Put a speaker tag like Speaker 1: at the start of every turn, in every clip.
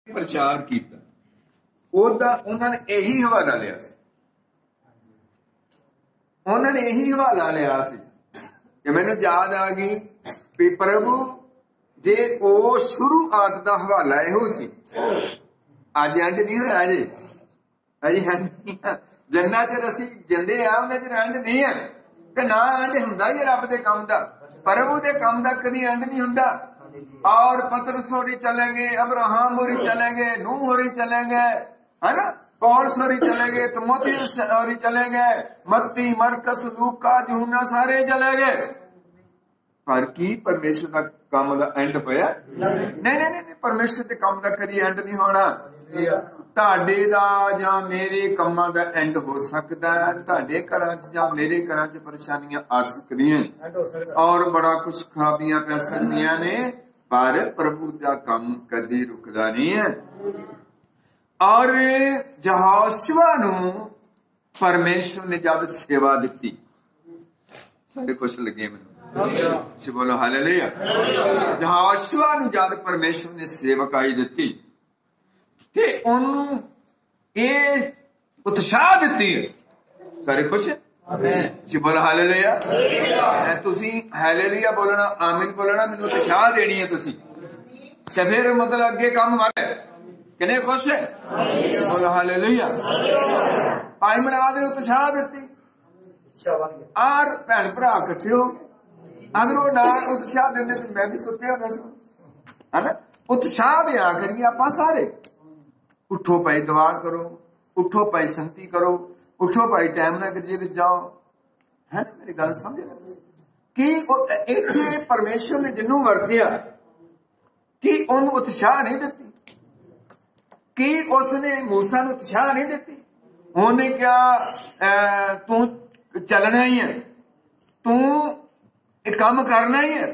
Speaker 1: प्रचार किया, उन्होंने यही हवाला लिया सी, उन्होंने यही हवाला लिया सी कि मैनू याद आ गई भी प्रभु जे ओ शुरुआत का हवाला इहो सी, अज एंड नहीं होया जी, अजे एंड नहीं है। जिन्ना चਿਰ ਅਸੀਂ ਜਿੰਦੇ ਆ ਉਹਨਾਂ ਚਿਰ एंड नहीं है, ਤੇ ना एंड ਹੁੰਦਾ ही रब के काम का, प्रभु के काम का कभी एंड नहीं होंदा। और पतरस होरी चले गए, अब्राहम होरी चले गए, नूह होरी चले गए, है ना, पौलुस होरी चले गए, तीमुथियुस होरी चले गए, मत्ती मरकस लूका यूहन्ना सारे चले गए, पर की परमेश्वर का काम का एंड होया? नहीं नहीं नहीं, परमेश्वर के काम का कभी एंड नहीं होना। ਤੁਹਾਡੇ ਦਾ ਜਾਂ ਮੇਰੇ ਕੰਮਾਂ ਦਾ ਐਂਡ ਹੋ ਸਕਦਾ ਹੈ, ਤੁਹਾਡੇ ਘਰਾਂ 'ਚ ਜਾਂ ਮੇਰੇ ਘਰਾਂ 'ਚ ਪਰੇਸ਼ਾਨੀਆਂ ਆ ਸਕਦੀਆਂ ਔਰ ਬੜਾ ਕੁਛ ਖਰਾਬੀਆਂ ਪੈ ਸਕਦੀਆਂ ਨੇ, ਪਰ ਪ੍ਰਭੂ ਦਾ ਕੰਮ ਕਦੇ ਰੁਕਦਾ ਨਹੀਂ ਹੈ। ਔਰ ਯਹੋਸ਼ੂਆ ਨੂੰ ਪਰਮੇਸ਼ਰ ਨੇ ਜਦ ਸੇਵਾ ਦਿੱਤੀ, ਸਾਰੇ ਖੁਸ਼ ਲੱਗੇ ਮੈਨੂੰ, ਜੀ ਬੋਲੋ ਹਾਲੇਲੂਇਆ। ਯਹੋਸ਼ੂਆ ਨੂੰ ਜਦ ਪਰਮੇਸ਼ਰ ਨੇ ਸੇਵਕਾਈ ਦਿੱਤੀ ਤੇ ਉਹਨੂੰ ਇਹ ਉਤਸ਼ਾਹ ਦਿੱਤੀ ਹੈ, ਸਾਰੇ ਖੁਸ਼ ਜੀ ਬੋਲੋ ਹਾਲੇਲੂਇਆ। ਤੁਸੀਂ ਹਾਲੇਲੂਇਆ ਬੋਲਣਾ, ਆਮੀਨ ਬੋਲਣਾ, ਮੈਨੂੰ ਉਤਸ਼ਾਹ ਦੇਣੀ ਹੈ ਤੁਸੀਂ, ਤੇ ਫਿਰ ਮਤਲਬ ਅੱਗੇ ਕੰਮ ਵੱਧ ਕਿੰਨੇ ਖੁਸ਼ ਹੈ, ਬੋਲੋ ਹਾਲੇਲੂਇਆ। ਭਾਈ ਮਹਾਰਾਜ ਨੇ ਉਤਸ਼ਾਹ ਦਿੱਤੀ ਔਰ ਭੈਣ ਭਰਾ ਇਕੱਠੇ ਹੋ ਗਏ। ਅਗਰ ਉਹ ਨਾ ਉਤਸ਼ਾਹ ਦਿੰਦੇ ਤਾਂ ਮੈਂ ਵੀ ਸੁੱਤੇ ਹੋਣਾ ਸੀ, ਹੈ ना। ਉਤਸ਼ਾਹ ਦਿਆ ਕਰੀਏ ਆਪਾਂ ਸਾਰੇ, उठो भाई दुआ करो, उठो भाई संगति करो, उठो भाई टाइम ना गिरजे विच जाओ, है ना। मेरी गल समझ रहे कि इत्थे परमेश्वर ने जिन्नू वरतिया कि उन्हें उत्साह नहीं दिती, कि उसने मूसा नूं उत्साह नहीं दिती। उन्हें क्या तू चलना ही है, तू एक काम करना ही है,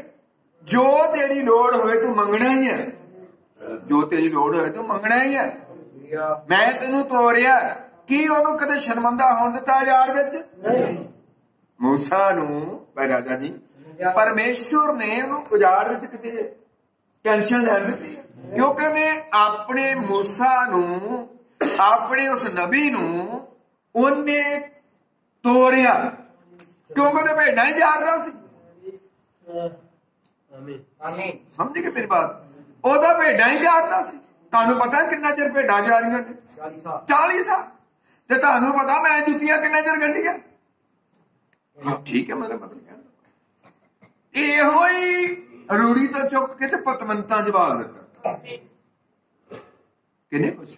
Speaker 1: जो तेरी लोड़ होए तू मंगना ही है, जो तेरी लोड़ होए तू मंगना ही है। मैं तेनू तोरिया कि ओनू कदे शर्मिंदा होण दिता यार विच मूसा नू, भाई राजा जी परमेश्वर ने ओनू उजाड़ विच किते टेंशन लैण दित्ती, क्योंकि ने अपने मूसा नू, अपने उस नबी नू ओने तोरिया, क्योंकि ते भेड़ां ही जाड़ रहा सी। समझ गए मेरी बात? ओदा भेड़ां ही जाड़ रहा सी। ਤੁਹਾਨੂੰ ਪਤਾ ਕਿੰਨਾ ਚਿਰ ਭੇਡਾਂ ਜਾ ਰਹੀਆਂ ਨੇ? 40 ਸਾਲ। ਤੇ ਤੁਹਾਨੂੰ ਪਤਾ ਮੈਂ ਜੁੱਤੀਆਂ ਕਿੰਨਾ ਚਿਰ ਗੰਢੀਆਂ? ਠੀਕ ਹੈ, ਮੇਰਾ ਮਤਲਬ ਕਹਿੰਦਾ ਇਹੋ ਹੀ ਰੂੜੀ ਤੋਂ ਚੁੱਕ ਕੇ ਤੇ ਪਤਵੰਤਾਂ ਜਵਾਬ ਦਿੱਤਾ। ਕਿੰਨੇ ਕੁਛ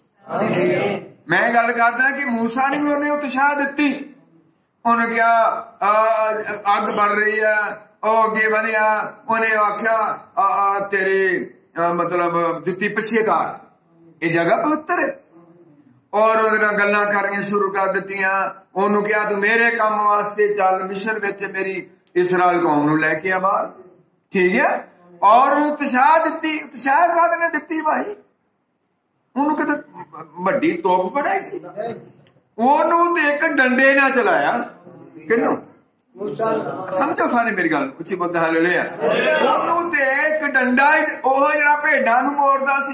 Speaker 1: ਮੈਂ ਗੱਲ ਕਰਦਾ ਕਿ ਮੂਸਾ ਨੇ ਉਹਨੇ ਉਤਸ਼ਾਹ ਦਿੱਤੀ, ਉਹਨੇ ਕਿਹਾ ਅੱਗ ਬਲ ਰਹੀ ਹੈ, ਉਹ ਅੱਗੇ ਵਧਿਆ, ਉਹਨੇ ਆਖਿਆ ਤੇਰੇ मतलब जुत्ती पिछे कर, ये जगह पवित्र है, और गल्लां करनियां शुरू कर दित्तियां। ओनू कहा तू मेरे काम वास्ते चल मिस्र विच मेरी इसराइल कौम नूं लैके आ बाहर, ठीक है। और उत्साह दित्ती, उत्साह काहदे ने दित्ती भाई? ओनू किते वड्डी तोप बनाई सी, ओनू ते एक डंडे ना चलाया, किनू समझो सारे मेरी गल, उच्ची बोलते हालेलुया। ओनू ते एक डंडा ओह जिहड़ा भेडां नूं मोड़दा सी,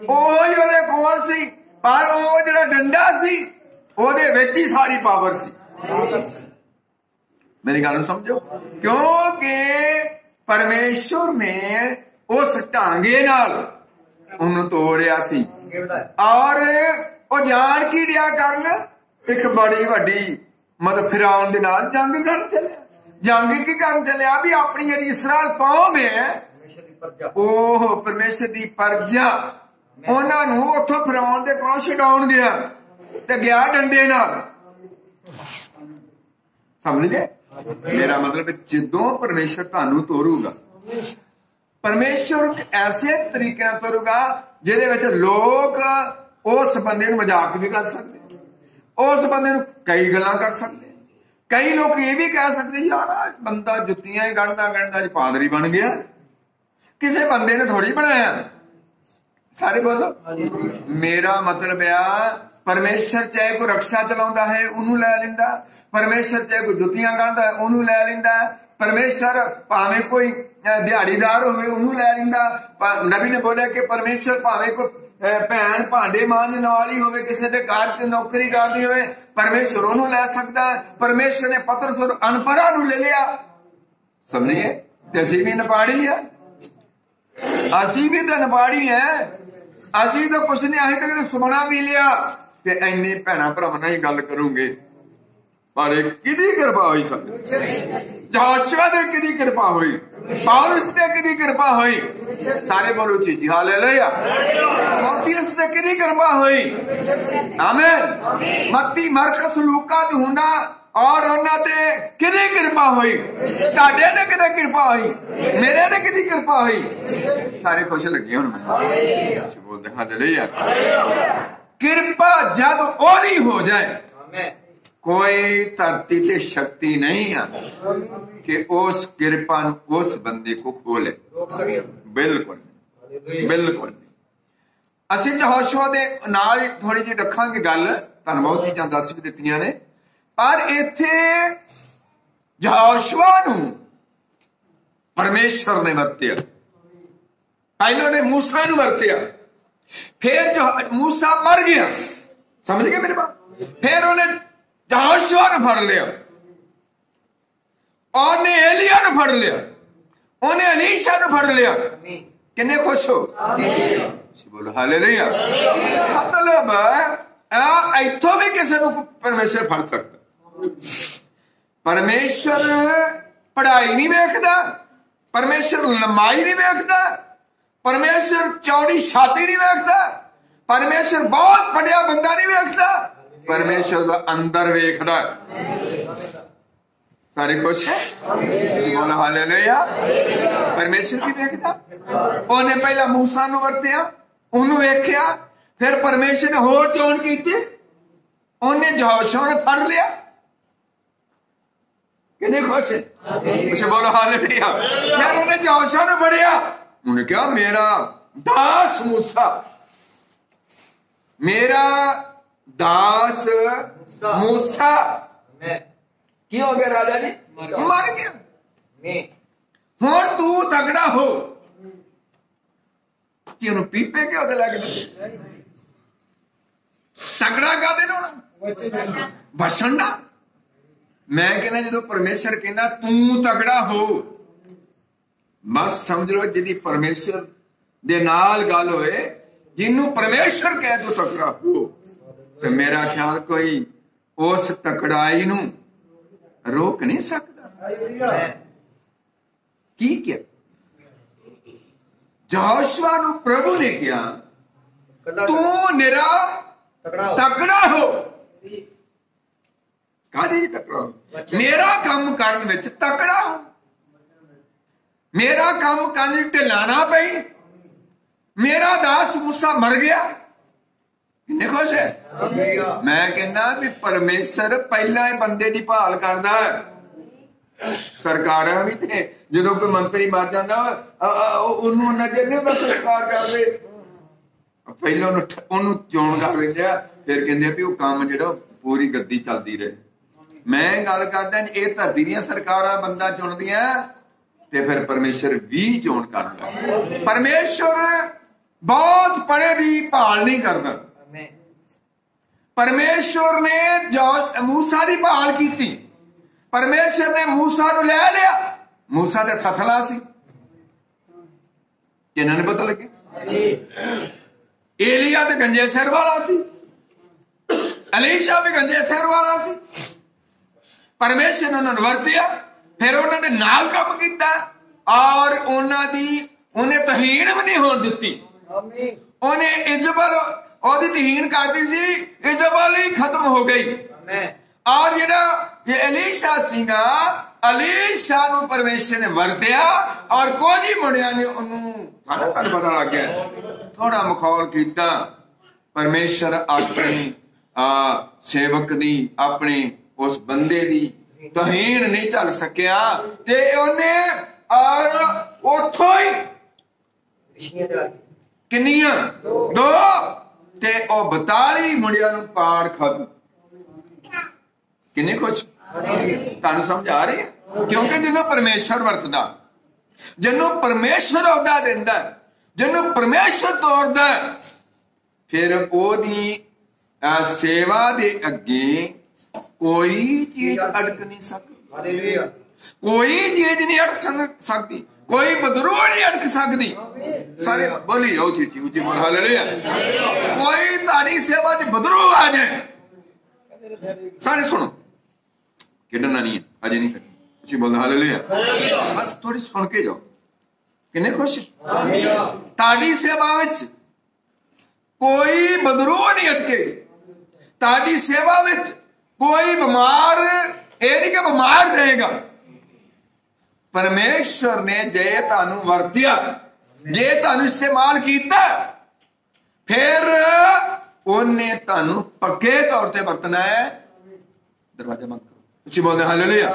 Speaker 1: ओह ही ओहदे कोल सी, पर ओह जिहड़ा डंडा सी ओहदे विच ही सारी पावर सी। मेरी गल समझो, क्योंकि परमेश्वर ने उस ढांगे नाल ओनू तोड़िया सी, और ओह जान की दिया करन एक बड़ी वड्डी मतलब फिरौन दे नाल जंग करन चलिया। जंग की करन चलिया भी अपनी जिहड़ी इसराइल कौम है, ओह परमेश्वर दी प्रजा, उन्हां नूं उत्थों फिरौन दे कोलों छडाउण गया ते गया डंडे नाल। समझ गए मेरा मतलब? जदों परमेश्वर तुहानूं तोरूगा, परमेश्वर ऐसे तरीके नाल तोरूगा जिहदे विच लोग उस बंदे नूं मजाक भी कर सकदे, उस बंदे नूं कई गल्लां कर सकते। कई लोग ये भी कह सकते यार बंदा जुत्तियां ही गढ़दा गढ़दा पादरी बन गया, किसी बंदे ने थोड़ी बनाया। सारे बोलो मेरा मतलब है परमेश्वर चाहे कोई रक्षा चलाउंदा है उन्होंने लै लैंदा, परमेश्वर चाहे कोई जुत्तियां गढ़दा है उन्होंने लै लैंदा, परमेश्वर भावें कोई दिहाड़ीदार होवे उन्होंने लै लैंदा। नबी ने बोलिया कि परमेश्वर भावें कोई भैन भांडे मांजण वाली होवे, किसी के घर च नौकरी करनी होवे, परमेश्वर उन्होंने लै सकता है। परमेश्वर ने पतरस और अनपढ़ा नूं ले लिया, समझिए। असी भी नपाड़ी है, असी भी तो नपाड़ी है, असी तो कुछ नहीं, अं तक सुमना भी लिया ते इन्ने भैन भरावां नाल ही गल करूंगे। पर किहदी कृपा हुई सानूं? यहोशुआ दे किहदी कृपा हुई? पौलुस ते किहदी कृपा हुई? सारे बोलो जी हालेलुया। तीमुथियुस ते किहदी कृपा हुई? आमीन। मत्ती मरकस लूका यूहन्ना और उन्होंने किहदी कृपा हुई? तुहाडे ते किहदी कृपा हुई? मेरे ते किहदी कृपा हुई? सारे खुश लगे हुण मैं बोलदे हालेलुया। कृपा जब ओदी हो जाए, कोई धरती ते शक्ति नहीं है कि उस कृपा उस बंदे को खोले, बिल्कुल बिल्कुल। असीं यहोशुआ दे नाल थोड़ी जी रखांगे गल, तुहानूं बहुत चीज़ां दस भी दित्तियां ने, पर इत्थे यहोशुआ नूं परमेश्वर ने वरतिया। पहले ने मूसा नूं वरतिया, फिर जो मूसा मर गया, समझ गए मेरे बात, फिर उन्हें यहोशुआ ने फड़ लिया, उन्हें एलिया ने फड़ लिया, उन्हें एलीशा ने फड़ लिया। किन्ने खुश हो? बोलो हालेलुया। मतलब इथों भी किसी को परमेश्वर फड़ सकता। परमेश्वर पढ़ाई नहीं वेखदा, परमेश्वर लंबाई नहीं वेखदा, परमेश्वर चौड़ी छाती नहीं वेखदा, परमेश्वर बहुत पढ़िया बंदा नहीं वेखदा, परमेश्वर का अंदर वेखदा। सारे खुश है? बोलो हालेलुया। परमेश्वर की वेखदा। उन्हें पहला मूसा नूं वरतिया, उन्होंने वेख्या, फिर परमेश्वर ने होर चोण कीती, उन्हें यहोशुआ ने फड़ लिया। कितने खुश है? बोलो हालेलुया। फिर उन्हें यहोशुआ ने फड़िया, उन्हें कहा मेरा दास मूसा, मेरा दास मूसा की हो गया राजा जी? मर गया। हुण तू तगड़ा हो कि उन्होंने पीपे के उहदे लग दिते। तगड़ा कहते ना भाषण ना। मैं कहना जो परमेश्वर कहना तू तगड़ा हो, बस समझ लो जिहदी परमेश्वर दे नाल गल होए, जिन्हों परमेश्वर कह दो तगड़ा हो, तो मेरा ख्याल कोई उस तकड़ाई नूं रोक नहीं सकता। की क्या यहोशुआ नूं प्रभु ने कहा तू निरा तगड़ा हो। काहदे तगड़ा हो? मेरा काम करन विच तगड़ा हो, मेरा काम करन ढिला ना पई। मेरा दास मूसा मर गया, किन्ने खुश है? मैं कहना भी परमेश्वर पहला ही बंदे की भाल करता है। सरकारां भी थे जो कोई मंत्री मर जाता उन्होंने नजर नहीं होता संस्कार कर दे, पहले उन्होंने चोण कर लेंगे, फिर कहते भी वो काम जो पूरी गद्दी चलती रहे। मैं गल करदा ये धरती दी सरकारां बंदा चुनदियां ते फिर परमेश्वर भी चोण करदा। परमेश्वर बहुत पढ़े दी भाल नहीं करता। परमेश्वर ने जो मूसा की भाल की, परमेश्वर ने मूसा को लै लिया। मूसा तो थथला सी, इन्होंने पता लगे। एलिया तो गंजे सिर वाला सी, एलीशा भी गंजे सिर वाला सी। परमेश्वर ने उन्होंने वरतिया, फिर उन्होंने नाल काम किया और उन्हें तहीन भी नहीं होने दी। उन्हें इजबल ओदी तहीन करती सी, इजबल ही खत्म हो गई। और ये एलीशा सीगा, एलीशा नूं परमेश्वर ने वरतिया और कुछ ही मुंडियां ने उन्होंने पता लग गया, थोड़ा मखौल किया। परमेश्वर अपनी सेवक दी, अपने उस बंदे दी तहीन नहीं चल सकिया ते उन्हें और उथों ही किन्नियां दो ते ओ 42 मुंडियां नूं पाड़ खत्म। किन्ने कुछ तुहानूं समझ आ रही है? क्योंकि जिन्हों परमेश्वर वरतदा, जिन्हों परमेश्वर औदा दिंदा, जिन्हों परमेश्वर तोड़दा, फिर ओदी सेवा दे अगे कोई चीज अड़क नहीं सकती, कोई चीज नहीं अड़क सकती, कोई बदरूह नहीं अड़क सकती। सारे बोली जाओ उची उची बोल हालेलुया। कोई ताड़ी सेवा च बदरूह आ जाए, सारे सुनो, खेडना नहीं है अजे नहीं खेडना, उची बोल हालेलुया। बस थोड़ी सुन के जाओ, किन्ने खुश। ताड़ी सेवा विच कोई बदरूह नहीं अटके, ताड़ी सेवा विच कोई बीमार ये नहीं कि बीमार रहेगा। परमेश्वर ने जे तानू वरतिया, जे तानू इस्तेमाल किया, फिर उन्हें तानू पक्के तौर पर वरतना है। दरवाजा बंद करो, उच्ची बोलते हालेलुया,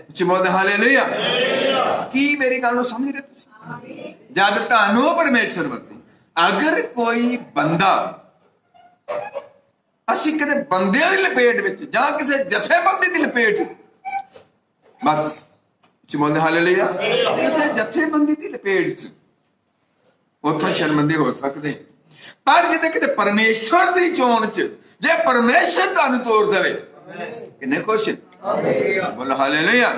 Speaker 1: उच्ची बोलते हालेलुया। की मेरी गल समझ रहे तुसीं? जद तानू परमेश्वर वरते, अगर कोई बंदा असी किसी बंदे की लपेट विच जां किसी जथेबंदी की लपेट, बस बोलते हालेलुया, किसी जथेबंदी की लपेट च उत्थे शर्मिंदे हो सकते। पर जिते किते परमेश्वर की चोण च जे परमेश्वर तुहानू तोड़ देवे, किन्ने खुश। बोलो हालेलुया।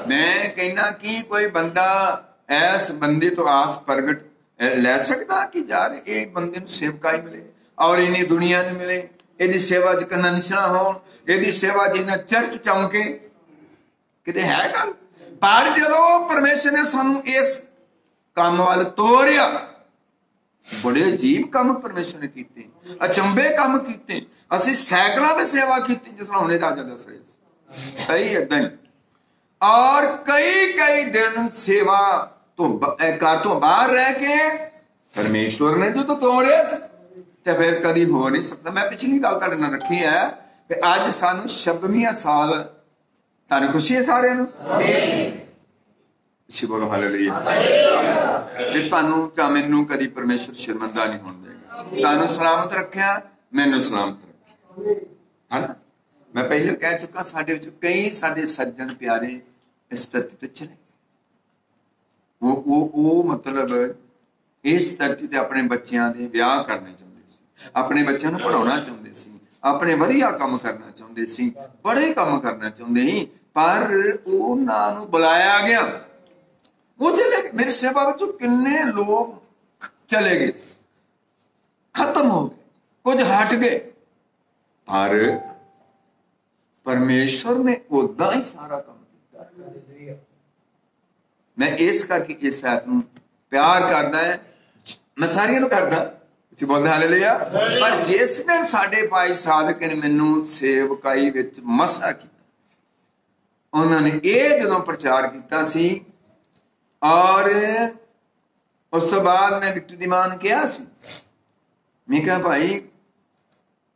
Speaker 1: मैं कहना कि कोई बंदा ऐस बंदे तो आस प्रगट लै सकता कि यार ये बंदे सेवका ही मिले और इन्नी दुनिया नहीं मिले, यदि सेवा च कनंसा हो, यदि सेवा जिन्ना चर्च चौंके, किते है गल। पर जो परमेश्वर ने सानू इस काम वाल तोरिया, बड़े अजीब काम परमेश्वर ने किए, अचंभे काम किए। असी सैकलों की सेवा की जिस हमने राजा दस रहे, सही इदा ही। और कई कई दिन सेवा तो घर तो बाहर रह के परमेश्वर ने जो तो तोड़िया तो फिर कभी हो नहीं सकता। मैं पिछली गल तुहाडे नाल रखी है कि अज सानू 26वां साल, तुहानू खुशी है सारे बोलो हालेलुया। ते तुहानू जां मैनू कदी परमेश्वर शर्मिंदा नहीं होण देगा। तुहानू सलामत रखिया, मैनू सलामत रखिया, है ना। मैं पहले कह चुका साडे विच कई साडे सज्जन प्यारे इस धरती ते चले, वो मतलब इस धरती ते अपने बच्चों के विआह करने चाहते सी, अपने बच्चों को पढ़ाना चाहते सी, अपने वधिया काम करना चाहते सी, बड़े काम करना चाहते ही, पर उन्होंने बुलाया गया, वो चले गए। मेरी सेवा में तो किन्ने लोग चले गए, खत्म हो गए, कुछ हट गए, पर परमेश्वर ने उदा ही सारा काम किया। मैं इस करके इस ऐप को प्यार करदा है, मैं सारियां नूं करदा, बोलते हालेलुया। पर जिस दिन साडे भाई साधक ने मैनू सेवकाई विच मसा किया, उन्होंने ये जदों प्रचार किया सी, और उस तो बाद मैं विक्टरी दी मां नूं कहा सी, मैं कहा भाई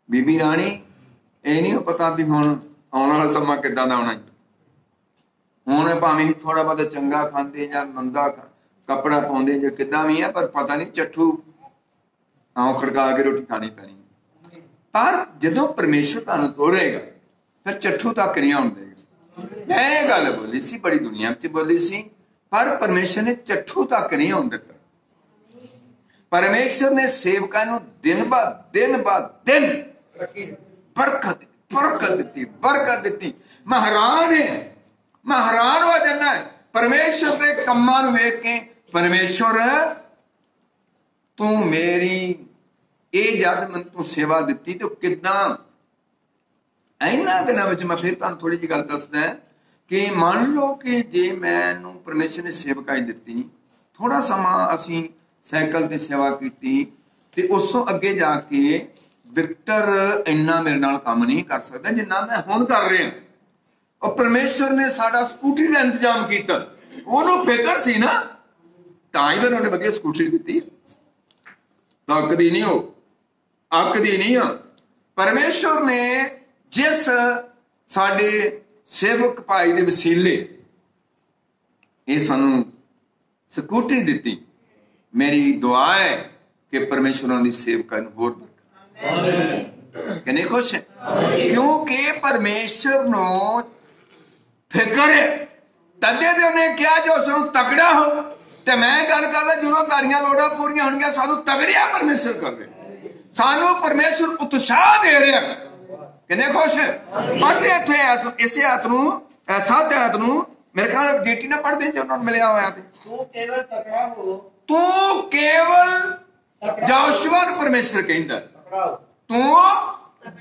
Speaker 1: बीबी राणी ये नहीं पता भी हुण आने वाला समा किदां दा आउणा, हुण भावें थोड़ा बहुत चंगा खांदे जां मंदा कपड़ा पाउंदे जां किदां भी है, पर पता नहीं चट्ठू आउं खड़का के रोटी खानी पैनी। पर जदों परमेश्वर तुहानू तोड़ेगा फिर चट्ठू तक नहीं आउण देगा। मैं गल बोली सी, बड़ी दुनिया च बोली सी, पर परमेश्वर ने चट्ठू तक नहीं आउण दिता। परमेश्वर ने सेवकां नूं दिन ब दिन बरकत दी। मैं हैरान हो जाना है परमेश्वर के कम्मां नूं वेख के। परमेश्वर तू मेरी ये जद मैं तू सेवा दी तो किदां इन्हां दिनां विच मैं फिर तुहानूं थोड़ी जी गल दसदा कि मान लो कि जे मैनू परमेश्वर ने सेवकाई दी, थोड़ा समा असी साइकिल की सेवा की, ते उस तो अगे जाके विक्टर इन्ना मेरे नाल काम नहीं कर सकता जिन्ना मैं हुण कर रहा। और परमेश्वर ने साडा स्कूटरी का इंतजाम किया, उन्होंने फिक्र सी ना, तां ही फिर उन्हें वधिया स्कूटरी दी। अकदी नहीं हो, अकदी नहीं हो। परमेश्वर ने जिस साडे सेवक भाई दे वसीले ये सानू स्कूटरी दी, मेरी दुआ है कि परमेश्वर उन्हां दी सेवकां नूं होर बरकत, किन्ने खुश है, क्योंकि परमेश्वर नूं फिक्र है। तदे ते उन्हें क्या जो सो तगड़ा हो, ਤੇ ਮੈਂ ਗੱਲ ਕਰਦਾ ਜਦੋਂ ਤਾਰੀਆਂ ਲੋੜਾਂ ਪੂਰੀਆਂ ਹੋਣਗੀਆਂ ਸਾਨੂੰ ਤਗੜਿਆ ਪਰਮੇਸ਼ਰ ਕਰਵੇ, ਸਾਨੂੰ ਪਰਮੇਸ਼ਰ ਉਤਸ਼ਾਹ ਦੇ ਰਿਹਾ। ਕਿੰਨੇ ਖੁਸ਼ ਪੜ੍ਹਦੇ ਇੱਥੇ ਇਸੇ ਆਇਤ ਨੂੰ 7 ਆਇਤ ਨੂੰ ਮੇਰੇ ਖਿਆਲ ਡੇਟੀ ਨਾ ਪੜ੍ਹਦੇ ਜੇ ਉਹਨਾਂ ਨੂੰ ਮਿਲਿਆ ਹੋਇਆ ਤੇ
Speaker 2: ਤੂੰ ਕੇਵਲ ਤਕੜਾ ਹੋ,
Speaker 1: ਤੂੰ ਕੇਵਲ ਯਹੋਸ਼ੂਆ ਨੂੰ ਪਰਮੇਸ਼ਰ ਕਹਿੰਦਾ ਤੂੰ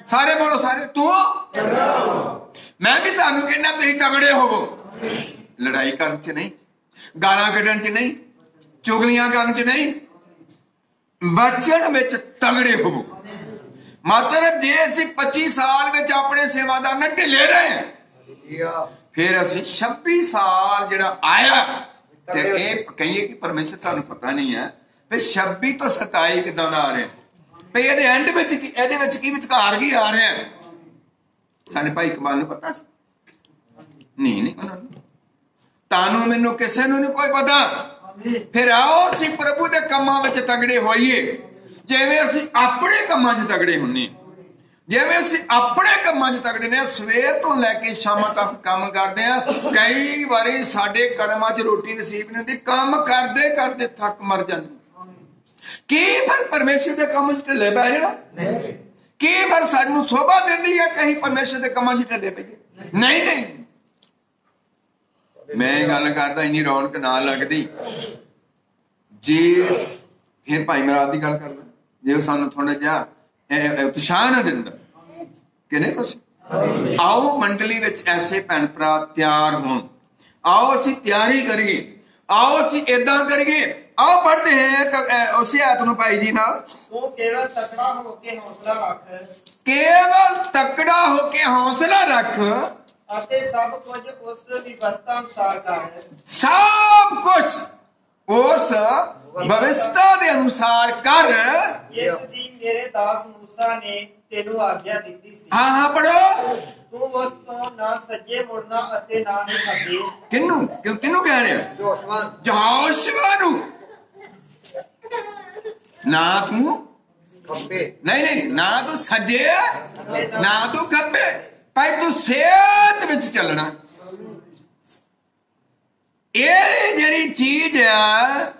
Speaker 1: ਸਾਰੇ ਬੋਲੋ ਸਾਰੇ ਤੂੰ। ਮੈਂ ਵੀ ਤੁਹਾਨੂੰ ਕਹਿੰਦਾ ਤੁਸੀਂ ਤਗੜੇ ਹੋਵੋ, ਲੜਾਈ ਕਰਨ ਚ ਨਹੀਂ, ਗਾਲਾਂ ਕੱਢਣ ਚ ਨਹੀਂ, ਚੁਗਲੀਆਂ ਕਰਨ ਚ ਨਹੀਂ, ਬਚਨ ਵਿੱਚ ਤਗੜੇ ਹੋਵੋ। ਮਤਲਬ ਜੇ ਅਸੀਂ 25 ਸਾਲ ਵਿੱਚ ਆਪਣੇ ਸੇਵਾਦਾਰ ਨਾਲ ਢਿੱਲੇ ਰਹੇ ਫਿਰ ਅਸੀਂ 26 ਸਾਲ ਜਿਹੜਾ ਆਇਆ ਤੇ ਇਹ ਕਹੀਏ ਕਿ ਪਰਮੇਸ਼ਰ ਤੁਹਾਨੂੰ ਪਤਾ ਨਹੀਂ ਹੈ ਵੀ 26 ਤੋਂ 27 ਕਿੱਦਾਂ ਦਾ ਆ ਰਿਹਾ, ਵੀ ਇਹਦੇ ਐਂਡ ਵਿੱਚ ਇਹਦੇ ਵਿੱਚ ਕੀ ਵਿਚਕਾਰ ਕੀ ਆ ਰਿਹਾ। ਸਾਡੇ ਭਾਈ ਕਮਾਲ ਨੂੰ ਪਤਾ ਸੀ ਨਹੀਂ ਉਹਨਾਂ ਨੂੰ, ਤੁਹਾਨੂੰ ਮੈਨੂੰ ਕਿਸੇ ਨੂੰ ਨਹੀਂ ਕੋਈ ਪਤਾ। ਫਿਰ ਆਓ ਅਸੀਂ ਪ੍ਰਭੂ ਦੇ ਕੰਮਾਂ ਵਿੱਚ ਤਗੜੇ ਹੋਈਏ, ਜਿਵੇਂ ਅਸੀਂ ਆਪਣੇ ਕੰਮਾਂ 'ਚ ਤਗੜੇ ਹੁੰਨੇ, ਜਿਵੇਂ ਅਸੀਂ ਆਪਣੇ ਕੰਮਾਂ 'ਚ ਤਗੜੇ ਨੇ। ਸਵੇਰ ਤੋਂ ਲੈ ਕੇ ਸ਼ਾਮਾਂ ਤੱਕ ਕੰਮ ਕਰਦੇ ਆ, ਕਈ ਵਾਰੀ ਸਾਡੇ ਕਰਮਾਂ 'ਚ ਰੋਟੀ ਨਸੀਬ ਨਹੀਂ ਹੁੰਦੀ, ਕੰਮ ਕਰਦੇ ਕਰਦੇ ਥੱਕ ਮਰ ਜਾਂਦੇ। ਕੀ ਫਿਰ ਪਰਮੇਸ਼ਰ ਦੇ ਕੰਮ 'ਚ ਢਿੱਲੇ ਪੈ ਜਾਣਾ? ਕੀ ਫਿਰ ਸਾਨੂੰ ਸੋਭਾ ਦਿੰਦੀ ਹੈ ਕਹੀਂ ਪਰਮੇਸ਼ਰ ਦੇ ਕੰਮਾਂ 'ਚ ਢਿੱਲੇ ਪਈਏ? ਨਹੀਂ ਨਹੀਂ, ਮੈਂ ਗੱਲ ਕਰਦਾ ਇੰਨੀ ਰੌਣਕ ਨਾ ਲੱਗਦੀ ਜੇ ਫਿਰ ਭਾਈ ਮਹਾਰਾਜ ਦੀ ਗੱਲ ਕਰਦਾ ਜੇ ਸਾਨੂੰ ਥੋੜਾ ਜਿਹਾ ਉਤਸ਼ਾਹ ਨਾ ਦਿੰਦਾ ਕਿ ਨਹੀਂ ਕੁਛ। ਆਓ ਮੰਡਲੀ ਵਿੱਚ ਐਸੇ ਭੈਣ ਭਰਾ ਤਿਆਰ ਹੋਣ, ਆਓ ਅਸੀਂ ਤਿਆਰੀ ਕਰੀਏ, ਆਓ ਅਸੀਂ ਏਦਾਂ ਕਰੀਏ। ਆਓ ਪੜ੍ਹਦੇ हैं ਉਸੇ ਆਇਤ ਨੂੰ ਭਾਈ ਜੀ ਨਾਲ।
Speaker 2: ਤੂੰ ਕੇਵਲ ਤਕੜਾ ਹੋ ਕੇ ਹੌਸਲਾ ਰੱਖ,
Speaker 1: ਕੇਵਲ ਤਕੜਾ ਹੋ ਕੇ ਹੌਸਲਾ ਰੱਖ
Speaker 2: ਅਤੇ ਸਭ ਕੁਝ ਉਸ ਵਿਵਸਥਾ ਅਨੁਸਾਰ ਕਰ।
Speaker 1: ਸਭ ਕੁਝ ਉਸ ਵਿਵਸਥਾ ਦੇ ਅਨੁਸਾਰ ਕਰ
Speaker 2: ਜਿਸ ਦੀ ਮੇਰੇ ਦਾਸ ਮੂਸਾ ਨੇ ਤੈਨੂੰ ਆਗਿਆ ਦਿੱਤੀ ਸੀ।
Speaker 1: ਹਾਂ ਹਾਂ ਪੜੋ।
Speaker 2: ਤੂੰ ਉਸ ਤੋਂ ਨਾ ਸੱਜੇ ਮੁੜਨਾ ਅਤੇ ਨਾ ਹੀ ਖੱਬੇ।
Speaker 1: ਕਿਹਨੂੰ ਕਿਹਨੂੰ ਕਹਿ ਰਿਹਾ? ਯਹੋਸ਼ੂਆ ਨੂੰ। ਨਾ ਤੂੰ ਖੱਬੇ, ਨਹੀਂ ਨਹੀਂ, ਨਾ ਤੂੰ ਸੱਜੇ ਨਾ ਤੂੰ ਖੱਬੇ, ਭਾਈ ਤੂੰ ਸੇਧ ਵਿੱਚ ਚੱਲਣਾ। ਇਹ ਜਿਹੜੀ ਚੀਜ਼ ਆ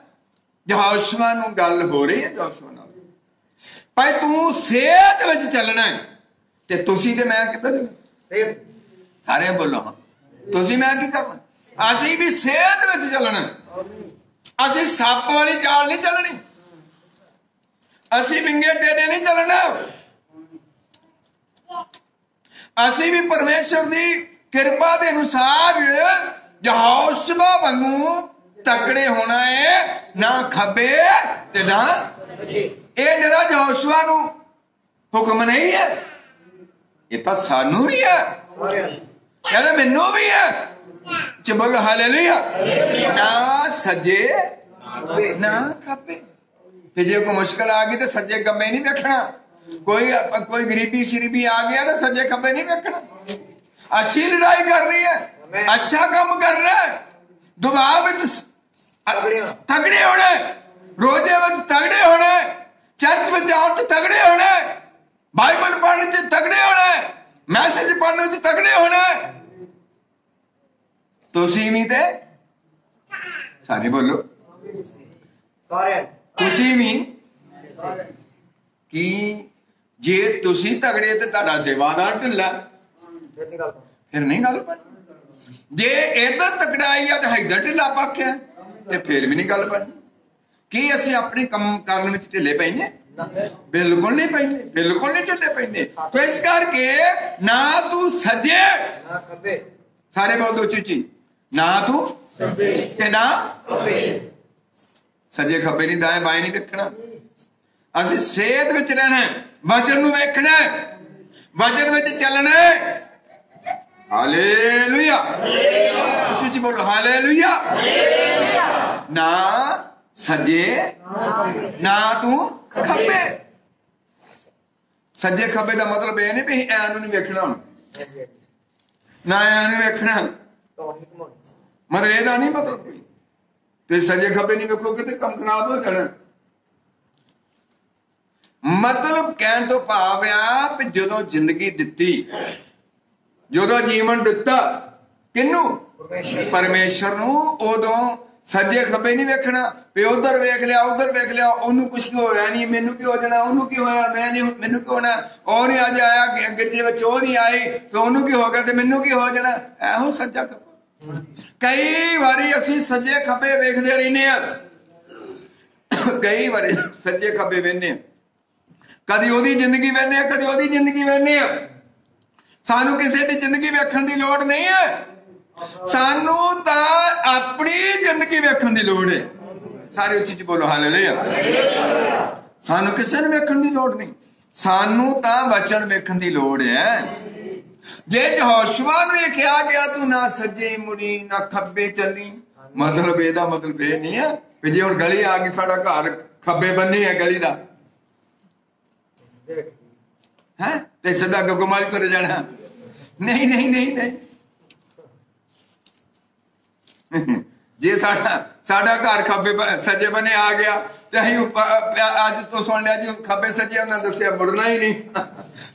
Speaker 1: ਯਹੋਸ਼ੂਆ ਨੂੰ ਗੱਲ ਹੋ ਰਹੀ ਹੈ, ਯਹੋਸ਼ੂਆ ਨਾਲ ਭਾਈ ਤੂੰ ਸੇਧ ਵਿੱਚ ਚੱਲਣਾ ਹੈ। ਤੇ ਤੁਸੀਂ ਤੇ ਮੈਂ ਕਿੱਦਾਂ ਚੱਲਣਾ? ਸਾਰੇ ਬੋਲੋ ਹਾਂ, ਤੁਸੀਂ ਮੈਂ ਕੀ ਕਰਨਾ? ਅਸੀਂ ਵੀ ਸੇਧ ਵਿੱਚ ਚੱਲਣਾ। ਅਸੀਂ ਸੱਪ ਵਾਲੀ ਚਾਲ ਨਹੀਂ ਚੱਲਣੀ, ਅਸੀਂ ਵਿੰਗੇ ਟੇਢੇ ਨਹੀਂ ਚੱਲਣਾ। ਅਸੀਂ ਵੀ ਪਰਮੇਸ਼ਰ ਦੀ ਕਿਰਪਾ ਦੇ ਅਨੁਸਾਰ ਯਹੋਸ਼ੂਆ ਵਾਂਗੂ ਤਕੜੇ ਹੋਣਾ ਹੈ, ਨਾ ਖੱਬੇ ਤੇ ਨਾ। ਇਹ ਜਿਹੜਾ ਯਹੋਸ਼ੂਆ ਨੂੰ ਹੁਕਮ ਨਹੀਂ ਹੈ, ਇਹ ਤਾਂ ਸਾਨੂੰ ਵੀ ਹੈ, ਕਹਿੰਦਾ ਮੈਨੂੰ ਵੀ ਹੈ। ਬੋਲੋ ਹਾਲੇਲੂਇਆ। ਨਾ ਸੱਜੇ ਨਾ ਖੱਬੇ। ਤੇ ਜੇ ਕੋਈ ਮੁਸ਼ਕਲ ਆ ਗਈ ਤਾਂ ਸੱਜੇ ਖੱਬੇ ਨਹੀਂ ਵੇਖਣਾ। ਕੋਈ ਗਰੀਬੀ ਸ਼ਰੀਬੀ ਆ ਗਿਆ ਤਾਂ ਸੱਜੇ ਖੱਬੇ ਨਹੀਂ ਵੇਖਣਾ। ਅੱਛੀ ਲੜਾਈ ਕਰ ਰਹੀ ਹੈ, ਅੱਛਾ ਕੰਮ ਕਰ रहा है, दुआ ਵਿੱਚ ਤਗੜੇ ਹੋਣਾ, ਰੋਜ਼ੇ ਵਿੱਚ ਤਗੜੇ ਹੋਣਾ, ਚਰਚ ਵਿੱਚ ਆਉਣ ਤੇ ਤਗੜੇ ਹੋਣਾ, ਬਾਈਬਲ ਪੜ੍ਹਨ ਤੇ ਤਗੜੇ ਹੋਣਾ, ਮੈਸੇਜ ਪੜ੍ਹਨ ਤੇ ਤਗੜੇ ਹੋਣਾ। ਤੁਸੀਂ ਵੀ ਤੇ ਸਾਰੇ ਬੋਲੋ ਸਾਰੇ, ਤੁਸੀਂ ਵੀ ਕਿ ਜੇ ਤੁਸੀਂ ਤਗੜੇ ਤੇ ਤੁਹਾਡਾ ਸੇਵਾਦਾਰ ਢਿੱਲਾ ਫਿਰ ਨਹੀਂ ਗੱਲ ਬਣਨੀ। ਜੇ ਇਧਰ ਤਕੜਾਈ ਆ ਤੇ ਇੱਧਰ ਢਿੱਲਾ ਪੱਕਿਆ ਤੇ ਫਿਰ ਵੀ ਨਹੀਂ ਗੱਲ ਬਣਨੀ। ਕੀ ਅਸੀਂ ਆਪਣੇ ਕੰਮ ਕਰਨ ਵਿੱਚ ਢਿੱਲੇ ਪੈਂਦੇ? ਬਿਲਕੁਲ ਨਹੀਂ ਪੈਂਦੇ, ਬਿਲਕੁਲ ਨਹੀਂ ਢਿੱਲੇ ਪੈਂਦੇ। ਤੇ ਇਸ ਕਰਕੇ ਨਾ ਤੂੰ ਸੱਜੇ ਨਾ ਖੱਬੇ, ਸਾਰੇ ਬੋਲ ਦੋ ਚੀਚੀ, ਨਾ ਤੂੰ ਤੇ ਨਾ ਸੱਜੇ ਖੱਬੇ ਨਹੀਂ, ਦਾएं ਬਾएं ਨਹੀਂ ਦੇਖਣਾ। ਅਸੀਂ ਸੇਧ ਵਿੱਚ ਰਹਿਣਾ, ਵਚਨ ਨੂੰ ਵੇਖਣਾ, ਵਚਨ ਵਿੱਚ ਚੱਲਣਾ। ਹਾਲੇਲੂਇਆ। ਉੱਚੀ ਬੋਲੋ ਹਾਲੇਲੂਇਆ। ਨਾ ਸੱਜੇ ਨਾ ਤੂੰ ਖੱਬੇ। ਸੱਜੇ ਖੱਬੇ ਦਾ ਮਤਲਬ ਇਹ ਨਹੀਂ ਵੀ ਐ ਨੂੰ ਨਹੀਂ ਵੇਖਣਾ, ਨਾ ਐ ਨੂੰ ਵੇਖਣਾ, ਮਤਲਬ ਇਹਦਾ ਨਹੀਂ ਮਤਲਬ ਕੋਈ। ਤੇ ਸੱਜੇ ਖੱਬੇ ਨਹੀਂ ਵੇਖੋਗੇ ਤੇ ਕੰਮ ਖਰਾਬ ਹੋ ਜਾਣਾ। ਮਤਲਬ ਕਹਿਣ ਤੋਂ ਭਾਵ ਆ ਵੀ ਜਦੋਂ ਜ਼ਿੰਦਗੀ ਦਿੱਤੀ, ਜਦੋਂ ਜੀਵਨ ਦਿੱਤਾ ਕਿਹਨੂੰ? ਪਰਮੇਸ਼ਰ ਨੂੰ, ਉਦੋਂ सज्जे खब्बे नहीं वेखना भी उधर वेख लिया उधर वेख लिया, ओनू कुछ होया नहीं, मैनू की हो जाना, ओनू की होया, मैं नहीं, मैनू की होना, और नहीं अज आया गिरजे विच ओ नहीं आई तो ओनू की हो गया तो मैनू की हो जाना। एहो सज्जा खब्बा। कई बारी असीं सज्जे खब्बे वेखदे रहने आ, कई बारी सज्जे खब्बे वेखने आ, कदी ओदी जिंदगी वेखने आ, कदी ओदी जिंदगी वेखने आ। सानू किसी की जिंदगी वेखण की लोड़ नहीं है, सानू तां अपनी जिंदगी वेखण की लोड़ है। सारे उच्ची च बोलो हालेलुया। सानू किसी ने वेखण की लोड़ नहीं, सानू तां वचन वेखण की लोड़ है। जे यहोशुआ नूं ये कहा गया तू ना सज्जे मुड़ी ना खब्बे चली, मतलब ਇਹਦਾ मतलब ਇਹ नहीं है कि जे हुण गली आ गई साडा घर खब्बे बन्ने है गली दा है ते सदा गुमाली तुर जाना, नहीं नहीं नहीं नहीं। जे साडा घर खब्बे सज्जे बने आ गया ते असीं अज तो सुन लिया जी खब्बे सज्जे उन्होंने दस्सिया मुड़ना ही नहीं।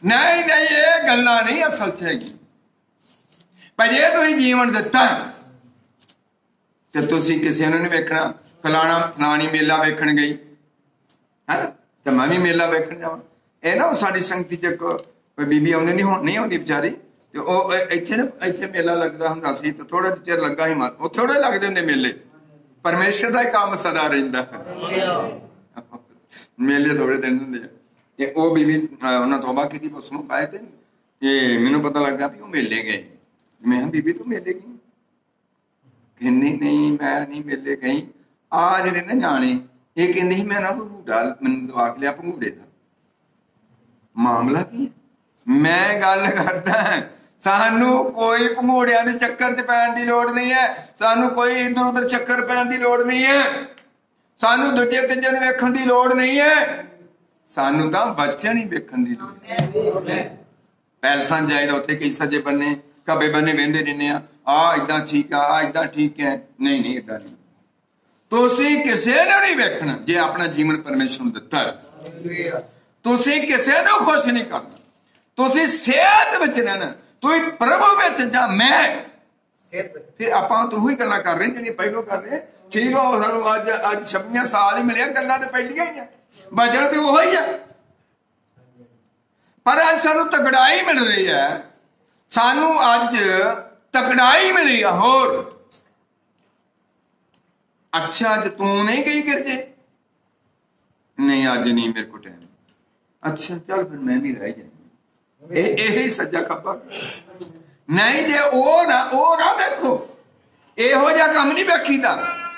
Speaker 1: नहीं नहीं ये गल्लां नहीं असल च हैगी। पर जे तुसीं जीवन दिता ते तुसीं किसी नूं नहीं वेखना फलाना फलानी मेला वेखण गई है ते मैं भी मेला वेखण जावां। ਇਹ ਨਾ ਸਾਡੀ ਸੰਗਤੀ ਚ ਕੋਈ ਬੀਬੀ ਆਉਂਦੀ ਨਹੀਂ ਆਉਂਦੀ ਵਿਚਾਰੀ, ਤੇ ਉਹ ਇੱਥੇ ਮੇਲਾ ਲੱਗਦਾ ਹੁੰਦਾ ਸੀ ਤੇ ਥੋੜਾ ਚਿਰ ਲੱਗਾ ਸੀ ਮਨ, ਉਹ ਥੋੜੇ ਲੱਗਦੇ ਹੁੰਦੇ ਮੇਲੇ, ਪਰਮੇਸ਼ਰ ਦਾ ਕੰਮ ਸਦਾ ਰਹਿੰਦਾ, ਮੇਲੇ ਥੋੜੇ ਦਿਨ ਹੁੰਦੇ ਆ। ਤੇ ਉਹ ਬੀਬੀ ਉਹਨਾਂ ਤੋਬਾ ਕੀਤੀ ਉਸਨੂੰ ਪਾਏ ਤੇ ਇਹ ਮੈਨੂੰ ਪਤਾ ਲੱਗਾ ਵੀ ਉਹ ਮੇਲੇ ਗਏ। ਮੈਂ ਕਿਹਾ ਬੀਬੀ ਤੂੰ ਮੇਲੇ ਗਈ? ਕਹਿੰਦੀ ਨਹੀਂ ਮੈਂ ਨਹੀਂ ਮੇਲੇ ਗਈ, ਆ ਜਿਹੜੇ ਨਾ ਜਾਣੇ ਇਹ ਕਹਿੰਦੇ ਸੀ ਮੈਂ ਨਾ ਭੰਗੂੜਾ ਮੈਨੂੰ ਦਵਾ ਕੇ ਲਿਆ ਭੰਗੂੜੇ ਦਾ। मामला की मैं गल करदा सानू कोई भंगूड़ियां दे चक्कर च पैण दी लोड़ नहीं है, सानू कोई इधर उधर चक्कर पैण दी लोड़ नहीं है, सानू दूजे तीजे नूं वेखण दी लोड़ नहीं है, सानू तां बच्चन ही वेखण दी लोड़ है। पैलसां जाईदा उत्थे कई सज्जे बन्ने खब्बे बन्ने वेंदे रहने आ इदां ठीक आ इदां ठीक है, नहीं नहीं इदां नहीं। तुसीं किसे नूं नहीं वेखना जे अपना जीवन परमेश्वर नूं दित्ता है, तुसीं किसी नूं खुश नहीं करना, तुसीं सेहत विच रहना, तुसीं प्रभु विच जा मैं फिर आपां तूं ही गल्लां कर रहे जिहड़ियां पहिलों कर रहे ठीक हो। सानूं अज 26 साल ही मिले, गल्लां ते पहिलियां ही आ, वचन ते ओही आ, पर अज सानूं तकड़ाई मिल रही है, सानूं अज तकड़ाई मिली है। होर अच्छा अज तू नहीं गई गिरजे? नहीं अज नहीं मेरे को टाइम, अच्छा चल फिर मैं भी रह जाऊंगी। यही सज्जा खब्बा नहीं जे ओ ना देखो ਇਹੋ ਜਿਹਾ ਕੰਮ नहीं वेखीदा।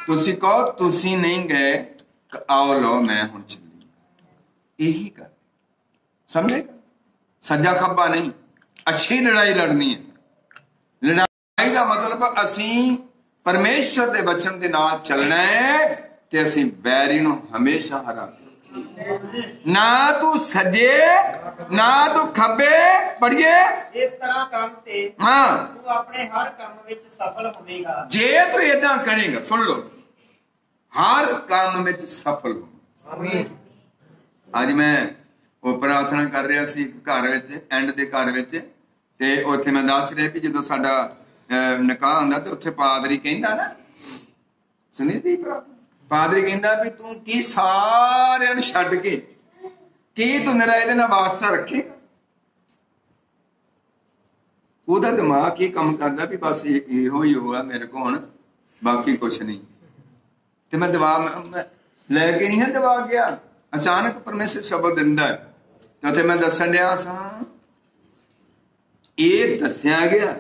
Speaker 1: तुसीं कहो तुसीं नहीं गए आओ लो मैं हुण चली, यही कर समझेगा। सज्जा खब्बा नहीं, अच्छी लड़ाई लड़नी है। लड़ाई का मतलब असीं परमेश्वर दे वचन दे नाल चलना है ते असीं बैरी नूं हमेशा हरा ना तू सजे ना तू खब्बे पढ़िए।
Speaker 2: इस तरह काम ते
Speaker 1: हाँ
Speaker 2: तू अपने हर काम विच सफल होवेगा। जे
Speaker 1: तू इदां करेगा सुन लो हर काम विच सफल हो।
Speaker 2: आमीन।
Speaker 1: आज मैं वो प्रार्थना कर रहा सी घर विच एंड दे घर विच ते उत्थे मैं दस रहा कि जदों साडा निकाह हुंदा ते उत्थे पादरी कहंदा ना सुनी दी प्रार्थना, पादरी कहंदा भी तू की सारिਆਂ ਨੂੰ ਛੱਡ ਕੇ ਕੀ ਤੂੰ ਨਿਰਾ ਇਹਦੇ ਨਾਲ ਵਾਸਤਾ ਰੱਖੇ। ਉਹਦਾ ਦਿਮਾਗ ਕੀ ਕੰਮ ਕਰਦਾ ਵੀ ਬਸ ਇਹੋ ਹੀ ਹੋਇਆ ਮੇਰੇ ਕੋਲ ਹੁਣ ਬਾਕੀ ਕੁਛ ਨਹੀਂ। ਤੇ ਮੈਂ ਦਵਾ ਲੈ ਕੇ ਨਹੀਂ ਦਵਾ ਗਿਆ, ਅਚਾਨਕ ਪਰਮੇਸ਼ਰ ਸ਼ਬਦ ਦਿੰਦਾ ਹੈ ਤੇ ਉੱਥੇ ਮੈਂ ਦੱਸਣ ਡਿਆ ਸਾਂ ਇਹ ਦੱਸਿਆ ਗਿਆ।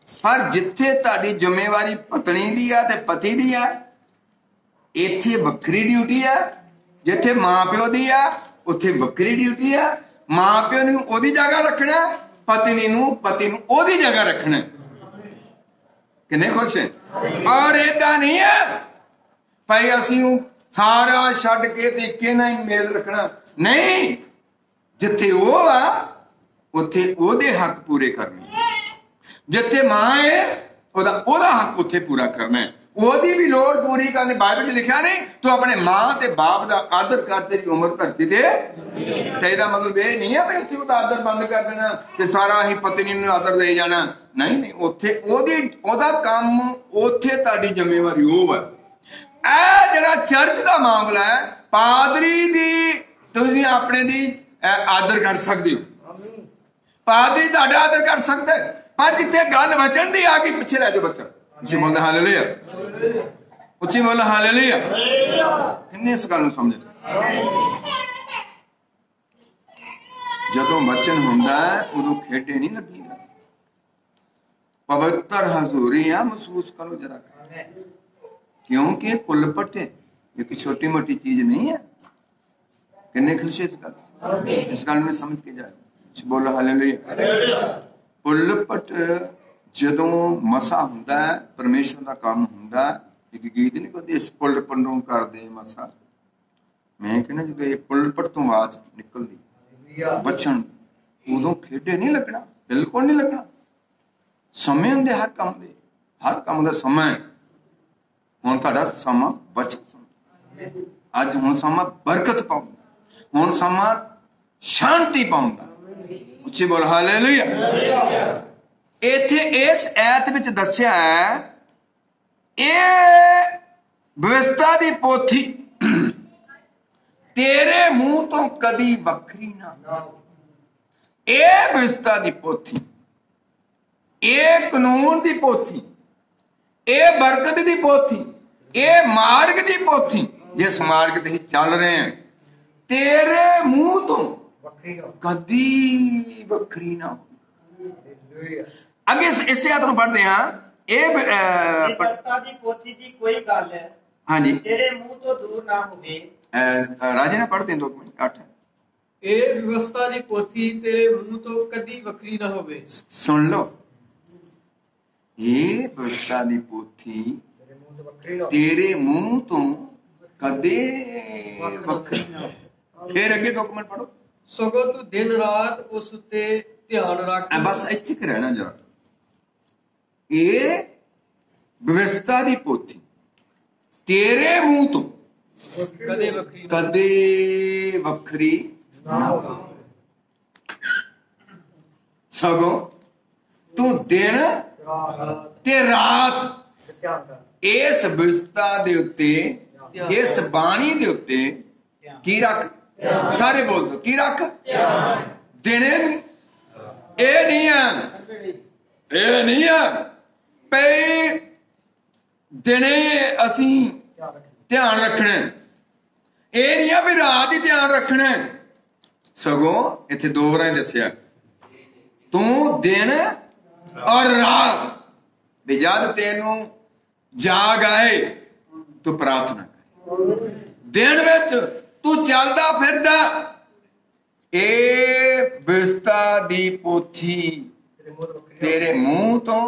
Speaker 1: ਪਰ ਜਿੱਥੇ ਤੁਹਾਡੀ ਜ਼ਿੰਮੇਵਾਰੀ ਪਤਨੀ ਦੀ ਆ ਤੇ ਪਤੀ ਦੀ ਆ ਇੱਥੇ ਵੱਖਰੀ ਡਿਊਟੀ ਆ, ਜਿੱਥੇ ਮਾਂ ਪਿਓ ਦੀ ਆ ਉੱਥੇ ਵੱਖਰੀ ਡਿਊਟੀ ਆ। ਮਾਂ ਪਿਓ ਨੂੰ ਉਹਦੀ ਜਗ੍ਹਾ ਰੱਖਣਾ, ਪਤਨੀ ਨੂੰ ਉਹਦੀ ਜਗ੍ਹਾ ਰੱਖਣਾ। ਕਿੰਨੇ ਖੁਸ਼ ਹੈ? ਔਰ ਏਦਾਂ ਨਹੀਂ ਹੈ ਭਾਈ ਅਸੀਂ ਸਾਰਾ ਛੱਡ ਕੇ ਤੇ ਇੱਕੇ ਨਾਲ ਹੀ ਮੇਲ ਰੱਖਣਾ, ਨਹੀਂ। ਜਿੱਥੇ ਉਹ ਆ ਉੱਥੇ ਉਹਦੇ ਹੱਕ ਪੂਰੇ ਕਰਨੇ, ਜਿੱਥੇ ਮਾਂ ਹੈ ਉਹਦਾ ਹੱਕ ਉੱਥੇ ਪੂਰਾ ਕਰਨਾ ਹੈ, ਉਹਦੀ ਵੀ ਲੋੜ ਪੂਰੀ ਕਰਨੀ। ਬਾਈਬਲ 'ਚ ਲਿਖਿਆ ਨਹੀਂ ਤੂੰ ਆਪਣੇ ਮਾਂ ਤੇ ਬਾਪ ਦਾ ਆਦਰ ਕਰ, ਤੇਰੀ ਉਮਰ ਧਰਤੀ ਤੇ ਇਹਦਾ ਮਤਲਬ ਇਹ ਨਹੀਂ ਹੈ ਵੀ ਅਸੀਂ ਉਹਦਾ ਆਦਰ ਬੰਦ ਕਰ ਦੇਣਾ ਤੇ ਸਾਰਾ ਅਸੀਂ ਪਤਨੀ ਨੂੰ ਆਦਰ ਦੇ ਜਾਣਾ। ਨਹੀਂ ਨਹੀਂ, ਉੱਥੇ ਉਹਦਾ ਕੰਮ, ਉੱਥੇ ਤੁਹਾਡੀ ਜ਼ਿੰਮੇਵਾਰੀ ਉਹ ਹੈ। ਇਹ ਜਿਹੜਾ ਚਰਚ ਦਾ ਮਾਮਲਾ ਹੈ, ਪਾਦਰੀ ਦੀ ਤੁਸੀਂ ਆਪਣੇ ਦੀ ਆਦਰ ਕਰ ਸਕਦੇ ਹੋ, ਪਾਦਰੀ ਤੁਹਾਡਾ ਆਦਰ ਕਰ ਸਕਦਾ, ਪਰ ਜਿੱਥੇ ਗੱਲ ਵਚਨ ਦੀ ਆ ਗਈ ਪਿੱਛੇ ਲੈ ਜਾਓ ਬੱਚਾ। ਉੱਚੀ ਬੋਲਣਾ ਹਾਲੇਲੂਇਆ, ਉੱਚੀ ਬੋਲਣਾ ਹਾਲੇਲੂਇਆ। ਕਿੰਨੇ ਇਸ ਗੱਲ ਨੂੰ ਸਮਝੇ? ਜਦੋਂ ਵਚਨ ਹੁੰਦਾ ਉਦੋਂ ਖੇਡੇ ਨਹੀਂ ਲੱਗੀ, पवित्र हजूरियां महसूस करो जरा, क्योंकि पुलपट है, ये कोई छोटी मोटी चीज नहीं है। किन्ने खुश इस गल में समझ के जाए। बोलो हालेलुया। पुलपट जदों मसा हुंदा है, परमेश्वर का काम हुंदा, एक गीत नहीं कहते इस पुलपट नूं कर दे मसा, मैं कहना जो ये पुलपट तो आवाज निकलदी बचन, उदों खेडे नहीं लगना, बिल्कुल नहीं लगना। समय ਹੁੰਦੇ ਹਰ ਕੰਮ ਦਾ ਸਮਾਂ। ਹੁਣ ਤੁਹਾਡਾ ਸਮਾਂ ਬਚਤ ਸਮਾਂ, ਅੱਜ ਹੁਣ ਸਮਾਂ ਬਰਕਤ ਪਾਉਂਦਾ, ਹੁਣ ਸਮਾਂ ਸ਼ਾਂਤੀ ਪਾਉਂਦਾ। ਉੱਚੀ ਬੋਲ ਹਾਲੇਲੂਇਆ। ਇੱਥੇ ਇਸ ਐਤ ਵਿੱਚ ਦੱਸਿਆ ਹੈ, ਇਹ ਵਿਵਸਥਾ ਦੀ ਪੋਥੀ ਤੇਰੇ ਮੂੰਹ ਤੋਂ ਕਦੀ ਵੱਖਰੀ ਨਾ। ਇਹ ਵਿਵਸਥਾ ਦੀ ਪੋਥੀ, ਇਹ ਕਾਨੂੰਨ ਦੀ ਪੋਥੀ, ਇਹ ਬਰਕਤ ਦੀ ਪੋਥੀ, ਇਹ ਮਾਰਗ ਦੀ ਪੋਥੀ, ਜਿਸ ਮਾਰਗ ਤੇ ਚੱਲ ਰਹੇ ਹਾਂ, ਤੇਰੇ ਮੂੰਹ ਤੋਂ ਕਦੀ ਵੱਖਰੀ ਨਾ। ਅੱਗੇ ਇਸੇ ਆਇਤ ਨੂੰ ਪੜ੍ਹਦੇ ਹਾਂ। ਇਹ
Speaker 2: ਵਿਵਸਥਾ ਦੀ ਪੋਥੀ ਦੀ ਕੋਈ ਗੱਲ ਹੈ,
Speaker 1: ਹਾਂਜੀ,
Speaker 2: ਤੇਰੇ ਮੂੰਹ ਤੋਂ ਦੂਰ ਨਾ ਹੋਵੇ।
Speaker 1: ਰਾਜੇ ਨੇ ਪੜ੍ਹਦੇ 2 ਮਿੰਟ 8।
Speaker 3: ਇਹ ਵਿਵਸਥਾ ਦੀ ਪੋਥੀ ਤੇਰੇ ਮੂੰਹ ਤੋਂ ਕਦੀ ਵੱਖਰੀ ਨਾ ਹੋਵੇ।
Speaker 1: ਸੁਣ ਲਓ, ਇਹ ਵਿਵਸਥਾ ਦੀ ਪੋਥੀ ਤੇਰੇ ਮੂੰਹ ਤੋਂ ਕਦੇ ਵੱਖਰੀ ਨਾ। ਫਿਰ ਅੱਗੇ 2 ਮਿੰਟ ਪੜੋ।
Speaker 3: ਸਗੋਂ ਤੂੰ ਦਿਨ ਰਾਤ ਉਸ ਉੱਤੇ ਧਿਆਨ ਰੱਖ।
Speaker 1: ਬਸ ਇੱਥੇ ਕਿ ਰਹਿਣਾ ਜਰਾ। ਇਹ ਵਿਵਸਥਾ ਦੀ ਪੋਥੀ ਤੇਰੇ ਮੂੰਹ ਤੋਂ
Speaker 3: ਕਦੇ
Speaker 1: ਵੱਖਰੀ ਨਾ, ਸਗੋਂ ਤੂੰ ਦਿਨ ਤੇ ਰਾਤ ਇਸ ਵਿਵਸਥਾ ਦੇ ਉੱਤੇ, ਇਸ ਬਾਣੀ ਦੇ ਉੱਤੇ ਕੀ ਰੱਖ। ਸਾਰੇ ਬੋਲ ਦੋ, ਕੀ ਰੱਖ। ਦਿਨੇ ਵੀ ਇਹ ਨਹੀਂ ਆ ਪਈ ਦਿਨੇ ਅਸੀਂ ਧਿਆਨ ਰੱਖਣਾ, ਇਹ ਨਹੀਂ ਆ ਵੀ ਰਾਤ ਹੀ ਧਿਆਨ ਰੱਖਣਾ। ਸਗੋਂ ਇੱਥੇ 2 ਵਾਰਾਂ ਦੱਸਿਆ, ਤੂੰ ਦਿਨ ਔਰ ਰਾਤ ਵੀ ਜਦ ਤੈਨੂੰ ਜਾਗ ਆਏ ਤੂੰ ਪ੍ਰਾਰਥਨਾ ਕਰ। ਦਿਨ ਵਿੱਚ ਤੂੰ ਚੱਲਦਾ ਫਿਰਦਾ, ਇਹ ਵਿਵਸਥਾ ਦੀ ਪੋਥੀ ਤੇਰੇ ਮੂੰਹ ਤੋਂ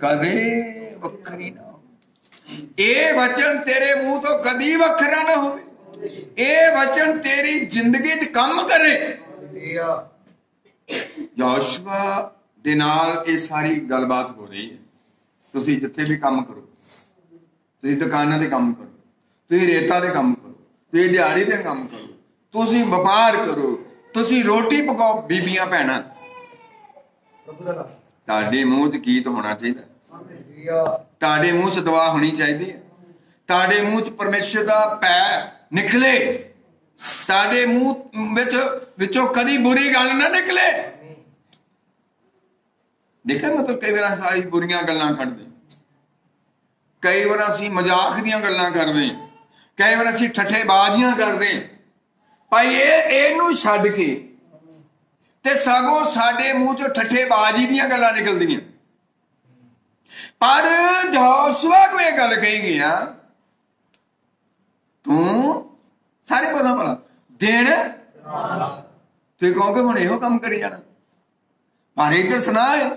Speaker 1: ਕਦੇ ਵੱਖਰੀ ਨਾ ਹੋਵੇ। ਇਹ ਵਚਨ ਤੇਰੇ ਮੂੰਹ ਤੋਂ ਕਦੀ ਵੱਖਰਾ ਨਾ ਹੋਵੇ। ਇਹ ਵਚਨ ਤੇਰੀ ਜ਼ਿੰਦਗੀ 'ਚ ਕੰਮ ਕਰੇ। ਯਹੋਸ਼ੂਆ ਦੇ ਨਾਲ ਇਹ ਸਾਰੀ ਗੱਲਬਾਤ ਹੋ ਰਹੀ ਹੈ। ਤੁਸੀਂ ਜਿੱਥੇ ਵੀ ਕੰਮ ਕਰੋ, ਤੁਸੀਂ ਦੁਕਾਨਾਂ ਤੇ ਕੰਮ ਕਰੋ, ਤੁਸੀਂ ਰੇਤਾ ਦੇ ਕੰਮ ਕਰੋ, ਤੁਸੀਂ ਦਿਹਾੜੀ ਤੇ ਕੰਮ ਕਰੋ, ਤੁਸੀਂ ਵਪਾਰ ਕਰੋ, ਤੁਸੀਂ ਰੋਟੀ ਪਕਾਓ, ਬੀਬੀਆਂ ਭੈਣਾਂ, ਤੁਹਾਡੇ ਮੂੰਹ 'ਚ ਗੀਤ ਹੋਣਾ ਚਾਹੀਦਾ, ਤੁਹਾਡੇ ਮੂੰਹ 'ਚ ਦੁਆ ਹੋਣੀ ਚਾਹੀਦੀ ਹੈ, ਤੁਹਾਡੇ ਮੂੰਹ 'ਚ ਪਰਮੇਸ਼ਰ ਦਾ ਭੈ ਨਿਕਲੇ, ਤੁਹਾਡੇ ਮੂੰਹ ਵਿੱਚੋਂ ਕਦੀ ਬੁਰੀ ਗੱਲ ਨਾ ਨਿਕਲੇ। ਦੇਖਿਆ, ਮਤਲਬ ਕਈ ਵਾਰ ਸਾਰੀ ਬੁਰੀਆਂ ਗੱਲਾਂ ਕੱਢਦੇ, ਕਈ ਵਾਰ ਅਸੀਂ ਮਜ਼ਾਕ ਦੀਆਂ ਗੱਲਾਂ ਕਰਦੇ, ਕਈ ਵਾਰ ਅਸੀਂ ਠੱਠੇਬਾਜ਼ੀਆਂ ਕਰਦੇ। ਭਾਈ ਇਹਨੂੰ ਛੱਡ ਕੇ ਤੇ ਸਗੋਂ ਸਾਡੇ ਮੂੰਹ ਚੋਂ ਠੱਠੇਬਾਜ਼ੀ ਦੀਆਂ ਗੱਲਾਂ ਨਿਕਲਦੀਆਂ। ਪਰ ਯਹੋਸ਼ੂਆ ਨੂੰ ਇਹ ਗੱਲ ਕਹੀ ਗਈ ਆ, ਤੂੰ ਸਾਰੇ ਪਤਾ ਭਲਾ ਦਿਨ ਤੇ ਕਹੋਗੇ ਹੁਣ ਇਹੋ ਕੰਮ ਕਰੀ ਜਾਣਾ। ਪਰ ਇੱਧਰ ਸੁਣਾ ਹੈ,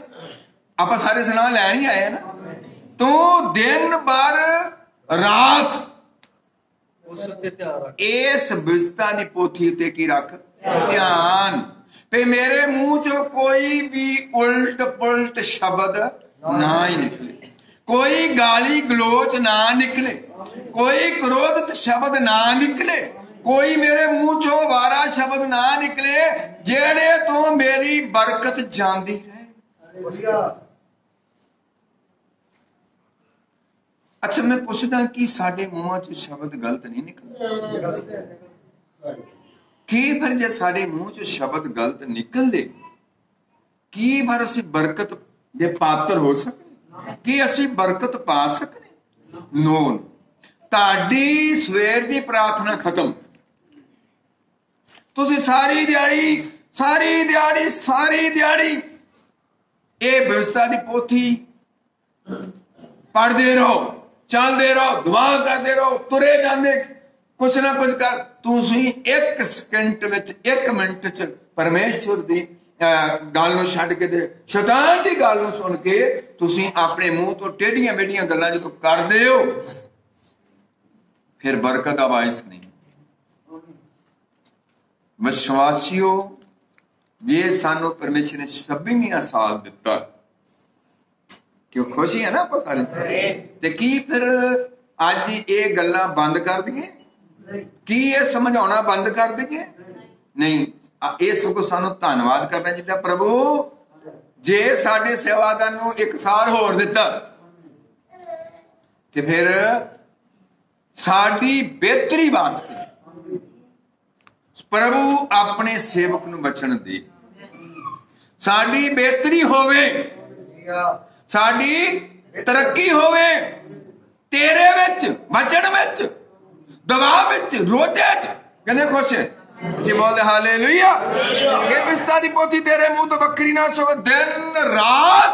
Speaker 1: ਆਪਾਂ ਸਾਰੇ ਸੁਣਾ ਲੈਣ ਹੀ ਆਏ ਨਾ। ਤੂੰ ਦਿਨ ਭਰ ਰਾਤ
Speaker 3: ਉਸ ਉੱਤੇ ਧਿਆਨ ਰੱਖ। ਇਸ
Speaker 1: ਵਿਵਸਥਾ ਦੀ ਪੋਥੀ ਉੱਤੇ ਕੀ ਰੱਖ? ਧਿਆਨ। ਤੇ ਮੇਰੇ ਮੂੰਹ ਚੋਂ ਕੋਈ ਵੀ ਉਲਟ ਪੁਲਟ ਸ਼ਬਦ ਨਾ ਹੀ ਨਿਕਲੇ, ਕੋਈ ਗਾਲੀ ਗਲੋਚ ਨਾ ਨਿਕਲੇ, ਕੋਈ ਕ੍ਰੋਧਿਤ ਸ਼ਬਦ ਨਾ ਨਿਕਲੇ, ਕੋਈ ਮੇਰੇ ਮੂੰਹ ਚੋਂ ਵਾਰਾ ਸ਼ਬਦ ਨਾ ਨਿਕਲੇ ਜਿਹੜੇ ਤੋਂ ਮੇਰੀ ਬਰਕਤ ਜਾਂਦੀ ਰਹੇ। अच्छा मैं पुछदा कि साडे मूहां च शब्द गलत नहीं निकलदे की फिर जे साडे मूंह च शब्द गलत निकलदे की फिर असीं बरकत दे पात्र हो सकदे की असीं बरकत पा सकदे नो ताडी सवेर दी प्रार्थना खत्म तुसीं सारी दिहाड़ी ये व्यवस्था की पोथी पढ़ते रहो चलते रहो दुआ करते रहो तुरे जाते कुछ ना कुछ कर तुसीं एक सेकंड विच एक मिनट च परमेश्वर की गल नूं छड्ड के ते शैतान की गल नूं सुन के तुसीं अपने मूँह तो टेढ़ियां मेढ़ियां गल्लां जदों करदे हो फिर बरकत दा वारिस नहीं विश्वासियों जे सानू परमेश्वर ने 26वां साल दिता क्यों खुशी है ना आप सारे ते की फिर अज ये गल्लां बंद कर दिए की ये समझाना बंद कर दिए नहीं ये सगों सानू धन्नवाद करना चाहिए प्रभु जे साडे सेवादार नूं एक साल होर दिता ते फिर साडी बेहतरी वास्ते प्रभु अपने सेवक नूं बचन दे साडी बेहतरी होवे साडी तरक्की होवे तेरे विच बचन विच दवा विच रोजे च किन्ने खुश है जी बोलदे हालेलुया ये व्यवस्था दी पोथी तेरे मुंह तो बकरी ना सो दिन रात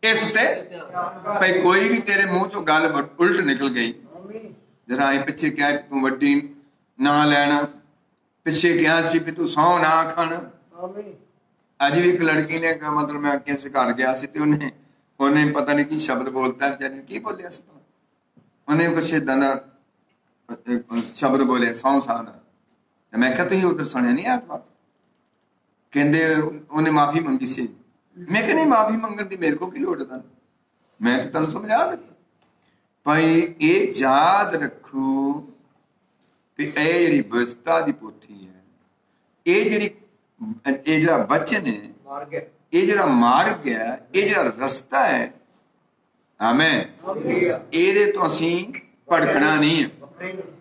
Speaker 1: इस ते भाई कोई भी तेरे मुंह चो गल उल्ट निकल गई जरा पिछे क्या तू वड्डी ना लेना पिछे क्या सी भी तू सौ ना खाना अज भी एक लड़की ने मतलब मैं किसी घर गया सी ते उन्हें पता नहीं की शब्द बोलता बेचारी की बोलिया सी उन्हें कुछ इदा का शब्द बोले सौ सा मैं क्या तुम उधर सुनिया नहीं आत्मा कहते उन्हें माफी मंगी सी मैं क्या नहीं माफी मंगन की मेरे को की लोड़ है मैं तो तुम समझा दिता भाई ये याद रखो भी ये जिहड़ी व्यवस्था की पोथी है ये जिहड़ा वचन है ये जिहड़ा मार्ग है ये जिहड़ा रस्ता है आमें ये तो असीं भड़कना नहीं है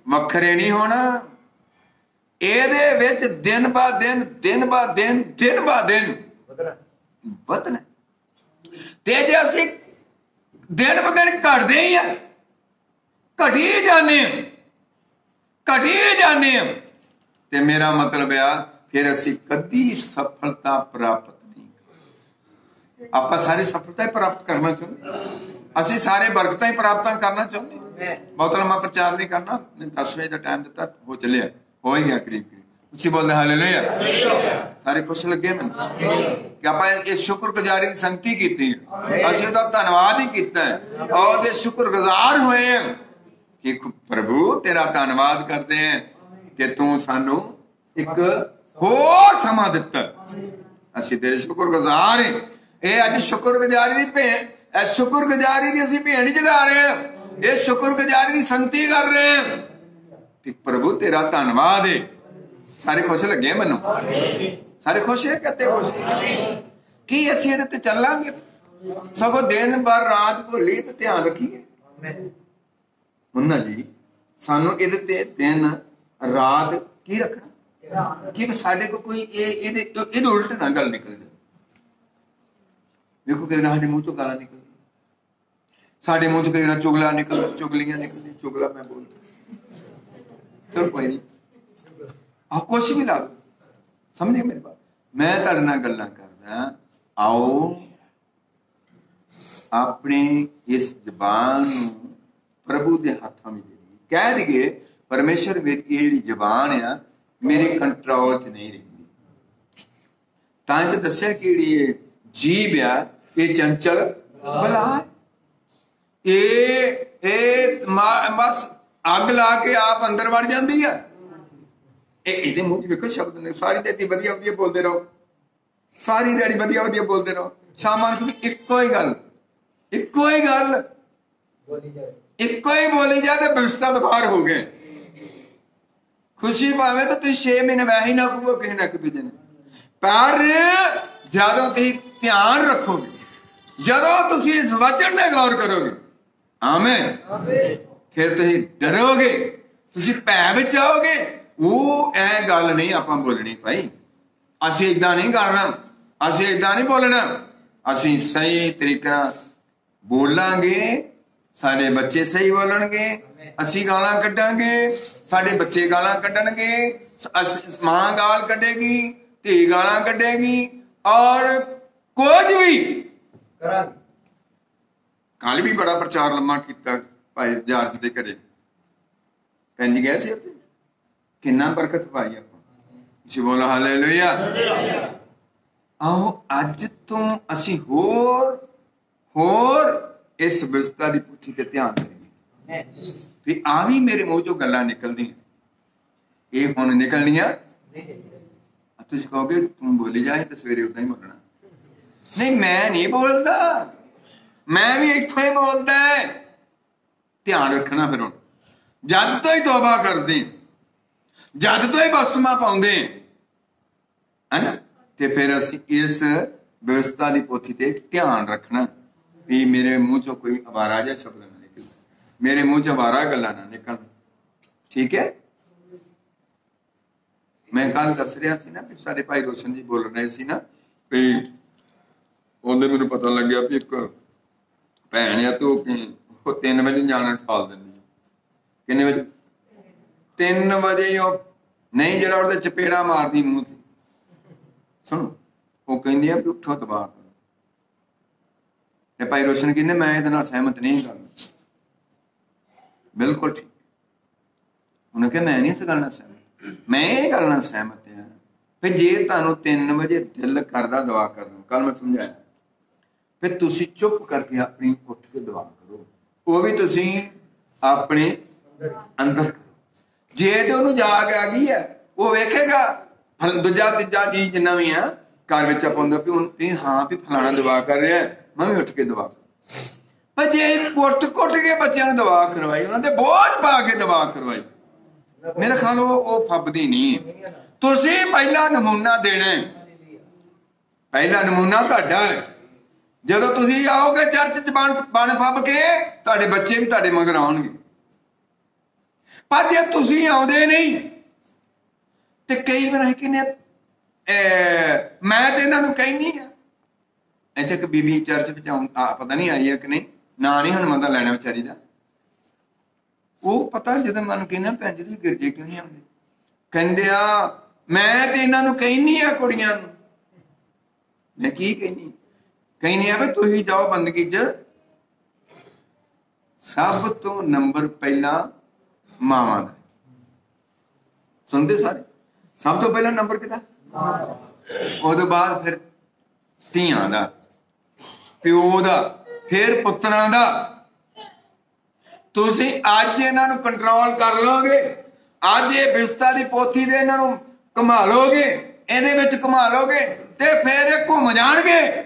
Speaker 1: वखरे नहीं होना ਇਹਦੇ ਵਿੱਚ दिन ब दिन ਵਧਣਾ ਤੇ ਜੇ ਅਸੀਂ दिन ब दिन ਘਟਦੇ ਹੀ ਆ ਘਟੀ जाने ते मेरा मतलब आ फिर असी कदी सफलता प्राप्त नहीं आप सारी सफलता प्राप्त करना चाहते असी सारे बरकत ही प्राप्त करना चाहते बहुत लंबा प्रचार नहीं करना 10 बजे का टाइम दिता हो चलिया हो ही गया करीब उसी बोलते हालेलुया सारे खुश लगे मैंने कि आप शुक्रगुजारी की संगति की असि उहदा धन्नवाद ही किया और शुक्रगुजार हुए कि प्रभु तेरा धन्नवाद करते हैं कि तू सानू एक होर समा दिता असी तेरे शुक्रगुजार हैं ये अज शुक्रगुजारी की भेंट शुक्रगुजारी की असी भेंट चढ़ा रहे हैं ये शुक्रगुजारी की संगति कर रहे हैं कि प्रभु तेरा धन्नवाद है सारे खुश लगे मैनू सारे खुश है कहते खुश की असी ये चलांगे सगों दिन भर रात भोली तो ध्यान रखिए मुन्ना जी सानू ये दिन रात की रखना कि साडे को कोई ये उल्ट ना गल निकल जाए देखो कई साडे मुंह चो गालां निकल साडे मुंह चो कई चुगला निकल चुगलियां निकल चुगला मैं बोल चलो कोई नहीं आप कुछ भी ला दो समझे मेरी बात मैं तुहाडे नाल गल्लां करदा आओ अपने इस जबान प्रभु के हाथों में कह दिए परमेश्वर मेरी ये जबान आ मेरे कंट्रोल च नहीं रही तां ते दस्सिया कि ये जीभ आ ये चंचल बला ये बस अग ला के आप अंदर वड़ जाती है ये मुंह देखो शब्द ने सारी दिहाड़ी वधिया वधिया बोलते रहो सारी दिहाड़ी वधिया वधिया बोलते रहो शामां नूं इक्को ही गल इक्को ही बोली जाए तो व्यवस्था व्यापार हो गए खुशी भावे तो तुम 6 महीने वैसे ही ना कहो किसी ना दूजे ने पर जदों तुम ध्यान रखोगे जदों तुम इस वचन पर गौर करोगे ਆਮੇਨ। ਫਿਰ ਤੁਸੀਂ ਡਰੋਗੇ, ਤੁਸੀਂ ਭੈ ਵਿੱਚ ਆਓਗੇ। ਉਹ ਐ ਗੱਲ ਨਹੀਂ ਆਪਾਂ ਬੋਲਣੀ ਭਾਈ, ਅਸੀਂ ਏਦਾਂ ਨਹੀਂ ਕਰਨਾ, ਅਸੀਂ ਏਦਾਂ ਨਹੀਂ ਬੋਲਣਾ। ਅਸੀਂ ਸਹੀ ਤਰੀਕੇ ਨਾਲ ਬੋਲਾਂਗੇ, ਸਾਡੇ ਬੱਚੇ ਸਹੀ ਬੋਲਣਗੇ। ਅਸੀਂ ਗਾਲਾਂ ਕੱਢਾਂਗੇ, ਸਾਡੇ ਬੱਚੇ ਗਾਲਾਂ ਕੱਢਣਗੇ। ਮਾਂ ਗਾਲ ਕੱਢੇਗੀ, ਧੀ ਗਾਲਾਂ ਕੱਢੇਗੀ, ਔਰ ਕੁਝ ਵੀ ਕਰਾਂਗੇ। ਕੱਲ ਵੀ ਬੜਾ ਪ੍ਰਚਾਰ ਲੰਮਾ ਕੀਤਾ ਭਾਈ ਜਾਰਜ ਦੇ ਘਰੇ, ਭੈਣ ਜੀ ਗਏ ਸੀ ਉੱਥੇ, ਕਿੰਨਾ ਬਰਕਤ ਪਾਈ ਆਪਾਂ। ਤੁਸੀਂ ਬੋਲੋ ਹਾਲੇਲੂਇਆ। ਆਓ ਅੱਜ ਤੋਂ ਅਸੀਂ ਹੋਰ ਇਸ ਵਿਵਸਥਾ ਦੀ ਪੁੱਥੀ ਤੇ ਧਿਆਨ ਦੇਈਏ ਵੀ ਆ ਵੀ ਮੇਰੇ ਮੂੰਹ ਚੋਂ ਗੱਲਾਂ ਨਿਕਲਦੀਆਂ, ਇਹ ਹੁਣ ਨਿਕਲਣੀਆਂ। ਤੁਸੀਂ ਕਹੋਗੇ ਤੂੰ ਬੋਲੀ ਜਾਏ ਤਾਂ ਸਵੇਰੇ ਉਦਾਂ ਹੀ ਬੋਲਣਾ। ਨਹੀਂ, ਮੈਂ ਨਹੀਂ ਬੋਲਦਾ, ਮੈਂ ਵੀ ਇੱਥੋਂ ਹੀ ਬੋਲਦਾ। ਧਿਆਨ ਰੱਖਣਾ। ਫਿਰ ਹੁਣ ਜਦ ਤੋਂ ਹੀ ਤੋਬਾ ਕਰਦੇ, ਜਦ ਤੋਂ ਹੀ ਬਸਮਾ ਪਾਉਂਦੇ ਹੈ ਨਾ, ਤੇ ਫਿਰ ਅਸੀਂ ਇਸ ਵਿਵਸਥਾ ਦੀ ਪੋਥੀ ਤੇ ਧਿਆਨ ਰੱਖਣਾ ਵੀ ਮੇਰੇ ਮੂੰਹ ਚੋਂ ਕੋਈ ਅਵਾਰਾ ਜਿਹਾ ਸ਼ਬਦ ਨਾ ਨਿਕਲੇ, ਮੇਰੇ ਮੂੰਹ ਚ ਅਵਾਰਾ ਗੱਲਾਂ ਨਾ ਨਿਕਲਣ। ਠੀਕ ਹੈ। ਮੈਂ ਕੱਲ ਦੱਸ ਰਿਹਾ ਸੀ ਨਾ ਵੀ ਸਾਡੇ ਭਾਈ ਰੋਸ਼ਨ ਜੀ ਬੋਲ ਰਹੇ ਸੀ ਨਾ ਵੀ ਉਹਨੇ ਮੈਨੂੰ ਪਤਾ ਲੱਗਿਆ ਵੀ ਇੱਕ ਭੈਣ ਆ ਤੇ ਉਹ 3 ਵਜੇ ਜਾਣਾ ਠਾਲ ਦਿੰਦੀ। ਕਿੰਨੇ ਵਜੇ? 3 ਵਜੇ। ਉਹ ਨਹੀਂ, ਜਿਹੜਾ ਉਹਦੇ ਚਪੇੜਾ ਮਾਰਦੀ ਮੂੰਹ ਤੇ। ਸੁਣੋ, ਉਹ ਕਹਿੰਦੀ ਆ ਵੀ ਉੱਠੋ ਦਬਾ ਕਰੋ। ਤੇ ਭਾਈ ਰੋਸ਼ਨ ਕਹਿੰਦੇ ਮੈਂ ਇਹਦੇ ਨਾਲ ਸਹਿਮਤ ਨਹੀਂ ਕਰਨਾ। ਬਿਲਕੁਲ ਠੀਕ। ਉਹਨੇ ਕਿਹਾ ਮੈਂ ਨਹੀਂ ਇਸ ਗੱਲ ਨਾਲ ਸਹਿਮਤ, ਮੈਂ ਇਹ ਗੱਲ ਨਾਲ ਸਹਿਮਤ ਹਾਂ ਵੀ ਜੇ ਤੁਹਾਨੂੰ 3 ਵਜੇ ਦਿਲ ਕਰਦਾ ਦੁਆ ਕਰਨ, ਕੱਲ ਮੈਂ ਸਮਝਾਇਆ, ਫਿਰ ਤੁਸੀਂ ਚੁੱਪ ਕਰਕੇ ਆਪਣੀ ਉੱਠ ਕੇ ਦੁਆ ਕਰੋ। ਉਹ ਵੀ ਤੁਸੀਂ ਆਪਣੇ ਅੰਦਰ ਕਰੋ। ਜੇ ਤੇ ਉਹਨੂੰ ਜਾਗ ਆ ਗਈ ਹੈ, ਉਹ ਵੇਖੇਗਾ ਦੂਜਾ ਤੀਜਾ ਜੀ ਜਿੰਨਾ ਵੀ ਆ ਘਰ ਵਿੱਚ ਆਪਾਂ ਹੁੰਦਾ ਵੀ ਹਾਂ ਵੀ ਫਲਾਣਾ ਦੁਆ ਕਰ ਰਿਹਾ, ਮੈਂ ਵੀ ਉੱਠ ਕੇ ਦੁਆ ਕਰ। ਪਰ ਜੇ ਕੁੱਟ ਕੇ ਬੱਚਿਆਂ ਨੂੰ ਦਵਾ ਕਰਵਾਈ, ਉਹਨਾਂ ਦੇ ਬੋਝ ਪਾ ਕੇ ਦਵਾ ਕਰਵਾਈ, ਮੇਰੇ ਖਿਆਲ ਉਹ ਫੱਬਦੀ ਨਹੀਂ। ਤੁਸੀਂ ਪਹਿਲਾ ਨਮੂਨਾ ਦੇਣਾ, ਪਹਿਲਾ ਨਮੂਨਾ ਤੁਹਾਡਾ ਹੈ। ਜਦੋਂ ਤੁਸੀਂ ਆਓਗੇ ਚਰਚ ਚ ਬਣ ਫੱਬ ਕੇ, ਤੁਹਾਡੇ ਬੱਚੇ ਵੀ ਤੁਹਾਡੇ ਮਗਰ ਆਉਣਗੇ। ਪਰ ਜੇ ਤੁਸੀਂ ਆਉਂਦੇ ਨਹੀਂ ਤੇ ਕਈ ਵਾਰ ਅਸੀਂ ਕਹਿੰਦੇ ਮੈਂ ਤੇ ਇਹਨਾਂ ਨੂੰ ਕਹਿੰਦੀ ਆ। ਇੱਥੇ ਇੱਕ ਬੀਬੀ ਚਰਚ ਵਿੱਚ ਪਤਾ ਨਹੀਂ ਆਈ ਹੈ ਕਿ ਨਹੀਂ, ਨਾਂ ਨਹੀਂ ਹੁਣ ਮਤਾ ਲੈਣਾ ਵਿਚਾਰੀ ਦਾ। ਉਹ ਪਤਾ ਜਦੋਂ ਮੈਨੂੰ ਕਹਿੰਦਾ ਭੈਣ ਜੀ ਤੁਸੀਂ ਗਿਰਜੇ ਕਿਉਂ ਨਹੀਂ ਆਉਂਦੇ, ਕਹਿੰਦੇ ਆ ਮੈਂ ਤੇ ਇਹਨਾਂ ਨੂੰ ਕਹਿੰਦੀ ਆ ਕੁੜੀਆਂ ਨੂੰ। ਮੈਂ ਕੀ ਕਹਿੰਦੀ ਆ ਵੀ ਤੁਸੀਂ ਜਾਓ ਬੰਦਗੀ ਚ, ਸਭ ਤੋਂ ਨੰਬਰ ਪਹਿਲਾਂ ਮਾਵਾਂ ਦਾ। ਸੁਣਦੇ ਸਾਰੇ? ਸਭ ਤੋਂ ਪਹਿਲਾਂ ਨੰਬਰ ਕਿਹਦਾ? ਉਹਦੇ ਬਾਅਦ ਫਿਰ ਧੀਆਂ ਦਾ, ਪਿਓ ਦਾ, ਫਿਰ ਪੁੱਤਰਾਂ ਦਾ। ਤੁਸੀਂ ਅੱਜ ਇਹਨਾਂ ਨੂੰ ਕੰਟਰੋਲ ਕਰ ਲਓਗੇ, ਅੱਜ ਇਹ ਵਿਵਸਥਾ ਦੀ ਪੋਥੀ ਦੇ ਇਹਨਾਂ ਨੂੰ ਘੁਮਾ ਲੋਗੇ, ਇਹਦੇ ਵਿੱਚ ਘੁਮਾ ਲੋਗੇ, ਤੇ ਫਿਰ ਇਹ ਘੁੰਮ ਜਾਣਗੇ।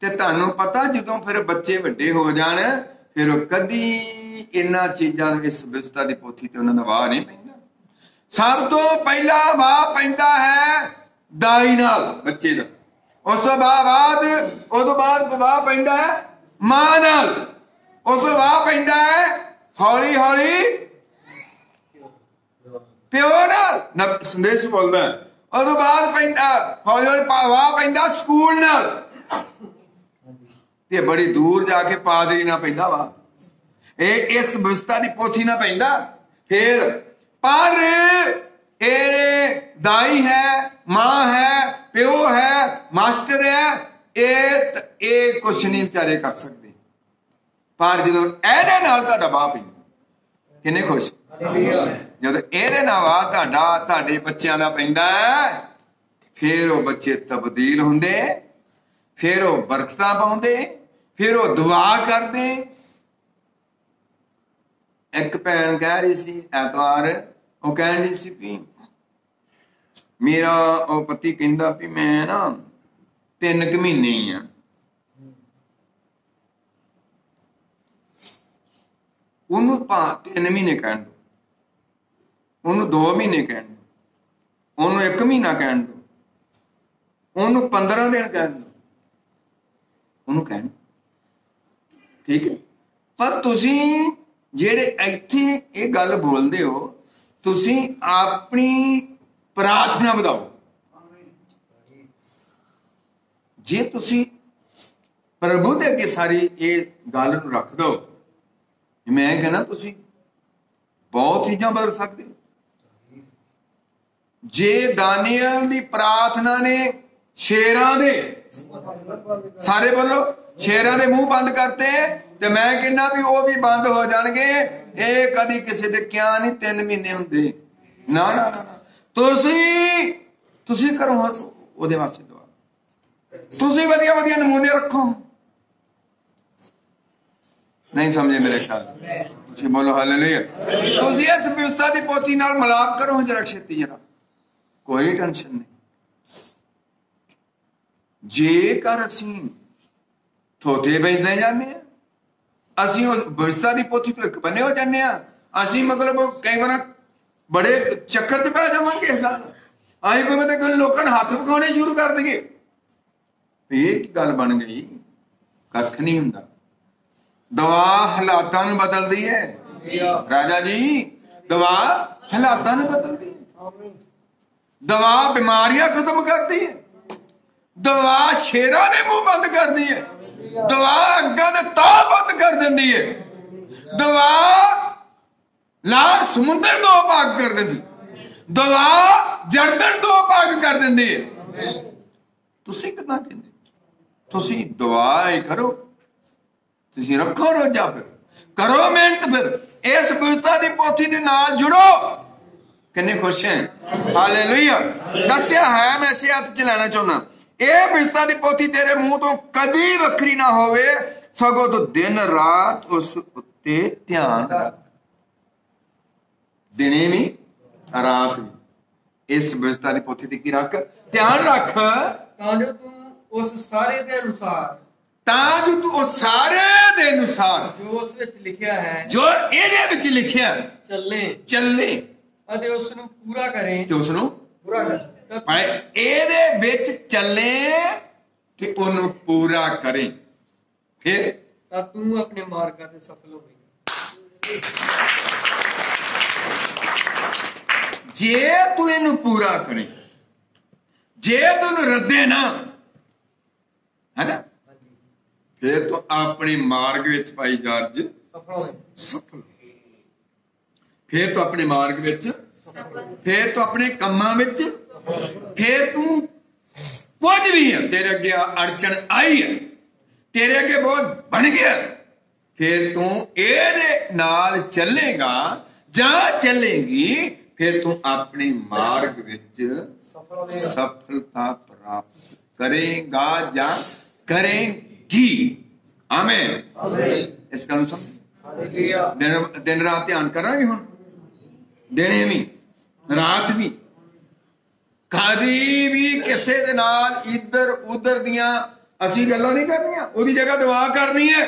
Speaker 1: ਤੇ ਤੁਹਾਨੂੰ ਪਤਾ ਜਦੋਂ ਫਿਰ ਬੱਚੇ ਵੱਡੇ ਹੋ ਜਾਣ, ਫਿਰ ਉਹ ਕਦੀ ਇਹਨਾਂ ਚੀਜ਼ਾਂ ਨੂੰ, ਇਸ ਵਿਵਸਥਾ ਦੀ ਪੋਥੀ ਤੇ ਉਹਨਾਂ ਦਾ ਵਾਹ ਨਹੀਂ ਪੈਂਦਾ। ਸਭ ਤੋਂ ਪਹਿਲਾਂ ਵਾਹ ਪੈਂਦਾ ਹੈ ਦਾਈ ਨਾਲ ਬੱਚੇ ਦਾ, ਉਸ ਤੋਂ ਬਾਅਦ ਵਾਹ ਪੈਂਦਾ ਹੈ ਮਾਂ ਨਾਲ, ਉਸ ਤੋਂ ਵਾਹ ਪੈਂਦਾ ਹੈ ਹੌਲੀ ਹੌਲੀ ਪਿਓ ਨਾਲ। ਸੰਦੇਸ਼ ਬੋਲਦਾ। ਉਸ ਤੋਂ ਬਾਅਦ ਪੈਂਦਾ ਹੌਲੀ ਹੌਲੀ ਵਾਹ ਪੈਂਦਾ ਸਕੂਲ ਨਾਲ, ਤੇ ਬੜੀ ਦੂਰ ਜਾ ਕੇ ਪਾਦਰੀ ਨਾਲ ਪੈਂਦਾ ਵਾਹ। ਇਹ ਇਸ ਵਿਵਸਥਾ ਦੀ ਪੋਥੀ ਨਾਲ ਪੈਂਦਾ। ਫਿਰ ਪਰ ਇਹ ਦਾਈ ਹੈ, ਮਾਂ ਹੈ, ਪਿਓ ਹੈ, ਮਾਸਟਰ ਹੈ, ਇਹ ਕੁਛ ਨਹੀਂ ਵਿਚਾਰੇ ਕਰ ਸਕਦੇ। ਪਰ ਜਦੋਂ ਇਹਦੇ ਨਾਲ ਤੁਹਾਡਾ ਵਾਹ ਪੈਂਦਾ, ਕਿੰਨੇ ਖੁਸ਼ ਜਦੋਂ ਇਹਦੇ ਨਾਲ ਵਾਹ ਤੁਹਾਡੇ ਬੱਚਿਆਂ ਦਾ ਪੈਂਦਾ, ਫਿਰ ਉਹ ਬੱਚੇ ਤਬਦੀਲ ਹੁੰਦੇ, ਫਿਰ ਉਹ ਬਰਕਤਾਂ ਪਾਉਂਦੇ, ਫਿਰ ਉਹ ਦੁਆ ਕਰਦੇ। ਇੱਕ ਭੈਣ ਕਹਿ ਰਹੀ ਸੀ ਐਤਵਾਰ, ਉਹ ਕਹਿਣ ਰਹੀ ਸੀ ਵੀ ਮੇਰਾ ਉਹ ਪਤੀ ਕਹਿੰਦਾ ਵੀ ਮੈਂ ਨਾ 3 ਕੁ ਮਹੀਨੇ ਹੀ ਆ। ਉਹਨੂੰ 3 ਮਹੀਨੇ ਕਹਿਣ ਦੋ, ਉਹਨੂੰ 2 ਮਹੀਨੇ ਕਹਿਣ ਦੋ, ਉਹਨੂੰ 1 ਮਹੀਨਾ ਕਹਿਣ ਦੋ, ਉਹਨੂੰ 15 ਦਿਨ ਕਹਿਣ ਦੋ, ਉਹਨੂੰ ਕਹਿਣ। ਠੀਕ ਹੈ। पर तुसी जेड़े इत्थे ये गल बोलदे हो, तुसी अपनी प्रार्थना ਵਧਾਓ। जे तुसी प्रभु दे अगे सारी ये गल नूं रख दो, मैं कहना तुसी बहुत चीज़ां बदल सकते हो। जे दानियल दी प्रार्थना ने शेरां दे, सारे बोलो, शेरां दे मुंह बंद करते, ते मैं कहना भी वो भी बंद हो जाणगे। ये कदी किसी दे क्या नहीं 3 महीने हुंदे, ना ना ना। तुसी करो ओहदे वास्ते दुआ, तुसी वधिया वधिया नमूने रखो। नहीं समझे मेरे ख्याल, तुसी बोलो हालेलुया। तुसी इस व्यवस्था दी पोथी नाल मिलाप करो जरा छेती, जरा कोई टेंशन नहीं। जेकर असीं थोथे बेचदे जाने, असीं उस व्यवस्था दी पोथी तो एक बने हो जाने, असीं मतलब कई बार बड़े चक्कर ते पै जावांगे। असीं कोई मतलब लोकां नूं हत्थ विखाउणे शुरू कर दईए, ये की गल बन गई। कख नहीं हुंदा। दवा हालातां नूं बदलदी है राजा जी, दवा हालातां नूं बदलदी है, दवा बीमारियां खत्म करती है, दवा शेरां दे मुंह बंद करदी है, दवा अग्गां दे तां बंद कर दिंदी है, दवा लाल समुंदर 2 भाग कर दिंदी, दवा जरदन 2 भाग कर दिंदी है। तुसी किदां कहंदे? तुसी दुआ ही करो, तुसी रखो रोजा, फिर करो मेहनत, फिर इस व्यवस्था की पोथी के नाल जुड़ो। किन्ने खुश हैं? हालेलुया। दस्या है, मैं इसे हथ च लेना चाहना, यह व्यवस्था की पोथी तेरे मुंह तो कदी वखरी ना होवे, सगों तो दिन रात उस उत्ते ध्यान रख। दिने भी रात भी इस व्यवस्था की पोथी की रख, ध्यान रख,
Speaker 3: तां जो तू उस सारे दे अनुसार,
Speaker 1: तां जो तू उस सारे दे अनुसार
Speaker 3: जो उस विच लिखिया है,
Speaker 1: जो ਇਹਦੇ ਵਿੱਚ ਲਿਖਿਆ ਚੱਲੇ
Speaker 3: ਅਤੇ ਉਸ ਨੂੰ ਪੂਰਾ ਕਰੇ,
Speaker 1: ਤੇ ਉਸ ਨੂੰ
Speaker 3: ਪੂਰਾ ਕਰ,
Speaker 1: ਭਾਈ ਇਹਦੇ ਵਿੱਚ ਚੱਲੇ ਤੇ ਉਹਨੂੰ ਪੂਰਾ ਕਰੇ, ਫਿਰ
Speaker 3: ਤਾਂ ਤੂੰ ਆਪਣੇ ਮਾਰਗਾਂ ਤੇ ਸਫਲ ਹੋਵੇਂਗਾ।
Speaker 1: ਜੇ ਤੂੰ ਇਹਨੂੰ ਪੂਰਾ ਕਰੇ, ਜੇ ਤੂੰ ਇਹਨੂੰ ਰੱਦੇ ਨਾ, है ना, फिर तो अपने मार्ग विच भाई जॉर्ज सफल, फिर तो अपने मार्ग विच, फिर तो अपने कामां विच, फिर तू कुछ भी है तेरे अगे अड़चन आई है, तेरे अगे बहुत बन गया, फिर तू एदे नाल चलेगा जां चलेगी, फिर तू अपने मार्ग विच सफलता प्राप्त करेगा जा करेगी। आमीन। इस गल समझ, दिन रात ध्यान करांगे हुण, दिने भी रात भी, कदी भी किसी दे नाल इधर उधर दियां असीं गल्लां नहीं करनियां, ओदी जगह दुआ करनी है।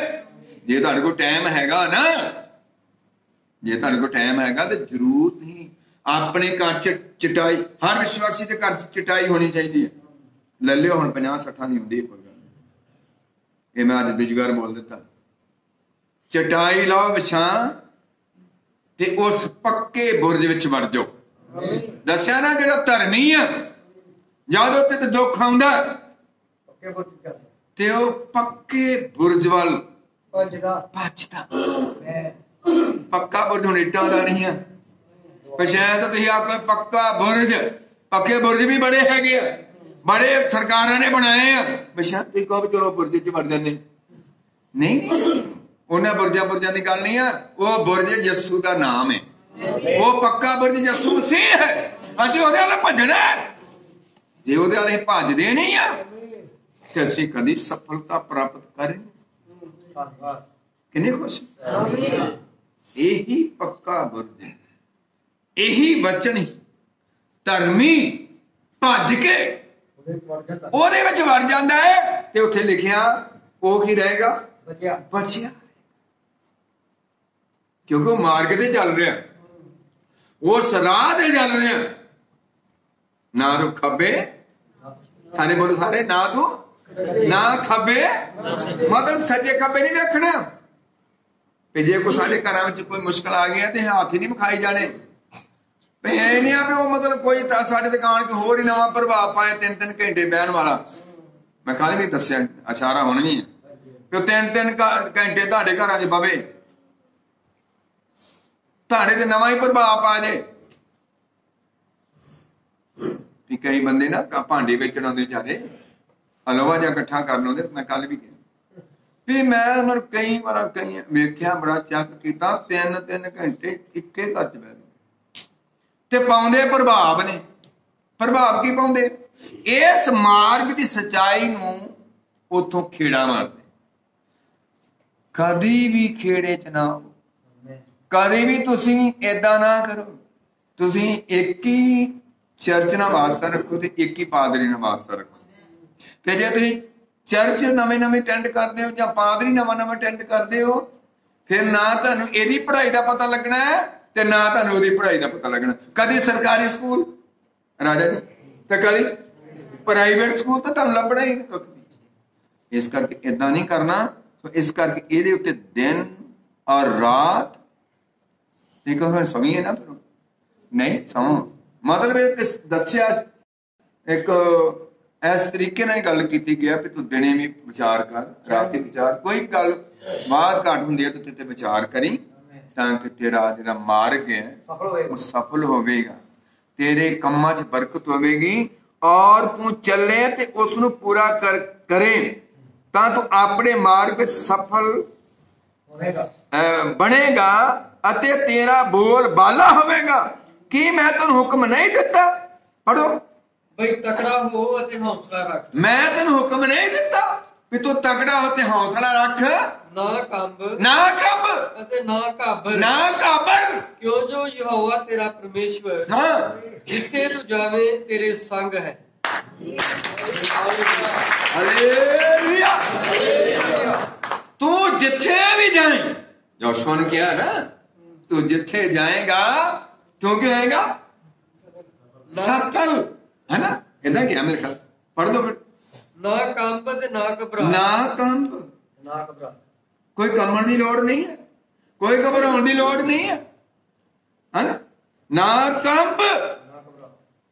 Speaker 1: जे तुहाडे कोल टाइम हैगा ना, जे तुहाडे कोल टाइम हैगा तो जरूर नहीं अपने घर च चटाई, हर विश्वासी के घर च चटाई होनी चाहिए। ले लियो हुण 50-60 दी हुंदी है, कोई गल नहीं, ये मैं अज दूजी बार बोल दिता। चटाई लाओ विछा ते उस पक्के बुरज विच वड़ जाओ। दस्या ना जिहड़ा धर्मी आ, जद उत्ते ते दुख आउंदा ते ओह पक्के बुरज वल भजदा। पक्का बुरज हुण इट्टां दा नहीं है, शायद तो तुसीं आखो पक्का बुरज, पक्के बुरज भी बड़े हैगे आ, बड़े सरकारां ने बनाए आ, शायद तुसीं कहो चलो बुरज च वड़ जाने, नहीं उन्हें बुरजा की गल नहीं है, वो बुरज यस्सू का नाम है, वो पक्का बुरज यस्सू मसीह है। असीं उहदे अल भजना, जे उहदे अल भजदे नहीं आ ते असीं कदी सफलता प्राप्त करेंगे। किन्ने खुश? यही पक्का बुरज, यही वचन ही धर्मी भज के ਉਹਦੇ ਵਿੱਚ ਵੜ ਜਾਂਦਾ ਹੈ ਤੇ ਉੱਥੇ ਲਿਖਿਆ ਉਹ ਕੀ ਰਹੇਗਾ? ਬਚਿਆ। ਕਿਉਂਕਿ ਉਹ ਮਾਰਗ ਤੇ ਚੱਲ ਰਿਹਾ, ਉਸ ਰਾਹ ਤੇ ਚੱਲ ਰਿਹਾ, ਨਾ ਤੂੰ ਖੱਬੇ, ਸਾਰੇ ਬੋਲੋ ਸਾਰੇ, ਨਾ ਤੂੰ ਨਾ ਖੱਬੇ, ਮਤਲਬ ਸੱਜੇ ਖੱਬੇ ਨਹੀਂ ਵੇਖਣਾ, ਵੀ ਜੇ ਕੋਈ ਸਾਡੇ ਘਰਾਂ ਵਿੱਚ ਕੋਈ ਮੁਸ਼ਕਲ ਆ ਗਿਆ ਤੇ ਹੱਥ ਹੀ ਨਹੀਂ ਵਿਖਾਈ ਜਾਣੇ। ਵੀ ਇਹ ਨਹੀਂ ਆ ਵੀ ਉਹ ਮਤਲਬ ਕੋਈ ਸਾਡੇ ਦੁਕਾਨ 'ਚ ਹੋਰ ਹੀ ਨਵਾਂ ਪ੍ਰਭਾਵ ਪਾਏ 3-3 ਘੰਟੇ ਬਹਿਣ ਵਾਲਾ। ਮੈਂ ਕੱਲ ਵੀ ਦੱਸਿਆ ਇਸ਼ਾਰਾ ਹੋਣੀ ਹੈ ਵੀ 3-3 ਘੰਟੇ ਤੁਹਾਡੇ ਘਰਾਂ 'ਚ ਬਵੇ, ਤੁਹਾਡੇ ਤੇ ਨਵਾਂ ਹੀ ਪ੍ਰਭਾਵ ਪਾ ਜੇ। ਵੀ ਕਈ ਬੰਦੇ ਨਾ ਭਾਂਡੇ ਵੇਚਣ ਆਉਂਦੇ ਵਿਚਾਰੇ, ਹਲਵਾ ਜਾਂ ਇਕੱਠਾ ਕਰਨ ਆਉਂਦੇ। ਮੈਂ ਕੱਲ ਵੀ ਕਿਹਾ ਵੀ ਮੈਂ ਉਹਨਾਂ ਨੂੰ ਕਈ ਵਾਰ ਵੇਖਿਆ, ਬੜਾ ਚੈੱਕ ਕੀਤਾ, 3-3 ਘੰਟੇ ਇੱਕੇ ਘਰ 'ਚ ਬਹਿ ਗਏ ਤੇ ਪਾਉਂਦੇ ਪ੍ਰਭਾਵ ਨੇ। ਪ੍ਰਭਾਵ ਕੀ ਪਾਉਂਦੇ? ਇਸ ਮਾਰਗ ਦੀ ਸੱਚਾਈ ਨੂੰ ਉਥੋਂ ਖੇੜਾ ਮਾਰਦੇ। ਕਦੀ ਵੀ ਖੇੜੇ 'ਚ ਨਾ ਹੋ, ਕਦੇ ਵੀ ਤੁਸੀਂ ਏਦਾਂ ਨਾ ਕਰੋ। ਤੁਸੀਂ ਇੱਕ ਹੀ ਚਰਚ ਨਾਲ ਵਾਸਤਾ ਰੱਖੋ ਤੇ ਇੱਕ ਹੀ ਪਾਦਰੀ ਨਾਲ ਵਾਸਤਾ ਰੱਖੋ। ਤੇ ਜੇ ਤੁਸੀਂ ਚਰਚ ਨਵੇਂ ਅਟੈਂਡ ਕਰਦੇ ਹੋ ਜਾਂ ਪਾਦਰੀ ਨਵਾਂ ਅਟੈਂਡ ਕਰਦੇ ਹੋ, ਫਿਰ ਨਾ ਤੁਹਾਨੂੰ ਇਹਦੀ ਪੜ੍ਹਾਈ ਦਾ ਪਤਾ ਲੱਗਣਾ ਹੈ ਤੇ ਨਾ ਤੁਹਾਨੂੰ ਉਹਦੀ ਪੜ੍ਹਾਈ ਦਾ ਪਤਾ ਲੱਗਣਾ। ਕਦੀ ਸਰਕਾਰੀ ਸਕੂਲ ਰਾਜਾ ਜੀ ਤੇ ਕਦੀ ਪ੍ਰਾਈਵੇਟ ਸਕੂਲ ਤਾਂ ਤੁਹਾਨੂੰ ਲੱਭਣਾ ਹੀ ਨਹੀਂ। ਇਸ ਕਰਕੇ ਏਦਾਂ ਨਹੀਂ ਕਰਨਾ। ਇਸ ਕਰਕੇ ਇਹਦੇ ਉੱਤੇ ਦਿਨ ਔਰ ਰਾਤ ਇੱਕ ਸਮੀਏ ਨਾ ਫਿਰ ਨਹੀਂ ਸਮਾਂ ਮਤਲਬ ਇਹ ਦੱਸਿਆ ਇੱਕ ਇਸ ਤਰੀਕੇ ਨਾਲ ਗੱਲ ਕੀਤੀ ਗਿਆ ਵੀ ਤੂੰ ਦਿਨੇ ਵੀ ਵਿਚਾਰ ਕਰ, ਰਾਤ ਵਿਚਾਰ। ਕੋਈ ਗੱਲ ਬਾਤ ਘੱਟ ਹੁੰਦੀ ਹੈ ਤਾਂ ਤੇ ਵਿਚਾਰ ਕਰੀ ਤਾਂ ਕਿ ਤੇਰਾ ਜਿਹੜਾ ਮਾਰਗ ਹੈ ਉਹ ਸਫਲ ਹੋਵੇਗਾ, ਤੇਰੇ ਕੰਮਾਂ 'ਚ ਬਰਕਤ ਹੋਵੇਗੀ ਔਰ ਤੂੰ ਚੱਲੇ ਤੇ ਉਸ ਨੂੰ ਪੂਰਾ ਕਰੇ ਤਾਂ ਤੂੰ ਆਪਣੇ ਮਾਰਗ ਵਿੱਚ ਸਫਲ ਬਣੇਗਾ ਅਤੇ ਤੇਰਾ ਬੋਲ ਬਾਲਾ ਹੋਵੇਗਾ। ਕੀ ਮੈਂ ਤੈਨੂੰ ਹੁਕਮ ਨਹੀਂ ਦਿੱਤਾ? ਪੜੋ
Speaker 3: ਬਈ ਤਕੜਾ ਹੋ ਅਤੇ ਹੌਸਲਾ ਰੱਖ।
Speaker 1: ਮੈਂ ਤੈਨੂੰ ਹੁਕਮ ਨਹੀਂ ਦਿੱਤਾ ਵੀ ਤੂੰ ਤਕੜਾ ਹੋ ਤੇ ਹੌਸਲਾ ਰੱਖ,
Speaker 3: ਨਾ ਕੰਬ ਅਤੇ ਨਾ ਘਾਬਰ, ਕਿਉਂ ਜੋ ਯਹੋਵਾ ਤੇਰਾ ਪਰਮੇਸ਼ਵਰ ਜਿੱਥੇ ਤੂੰ ਜਾਵੇਂ ਤੇਰੇ ਸੰਗ ਹੈ। ਹਾਲੇਲੂਇਆ। ਤੂੰ ਜਿੱਥੇ ਵੀ ਜਾਏ, ਯਹੋਸ਼ੂਆ ਨੂੰ ਕਿਹਾ ਨਾ, ਤੂੰ ਜਿੱਥੇ ਜਾਏਗਾ ਤੂੰ ਕੀ ਹੋਏਗਾ? ਸਫਲ, ਹੈ ਨਾ? ਏਦਾਂ ਕਿਹਾ ਮੇਰੇ ਖਿਆਲ। ਪੜ੍ਹ ਦੋ ਫਿਰ। ਨਾ ਕੰਬ ਤੇ ਨਾ ਘਬਰਾ।
Speaker 1: ਨਾ ਕੰਬ, ਨਾ ਘਬਰਾ। ਕੋਈ ਕੰਬਣ ਦੀ ਲੋੜ ਨਹੀਂ ਹੈ, ਕੋਈ ਘਬਰਾਉਣ ਦੀ ਲੋੜ ਨਹੀਂ ਹੈ, ਹੈ ਨਾ ਕੰਬ।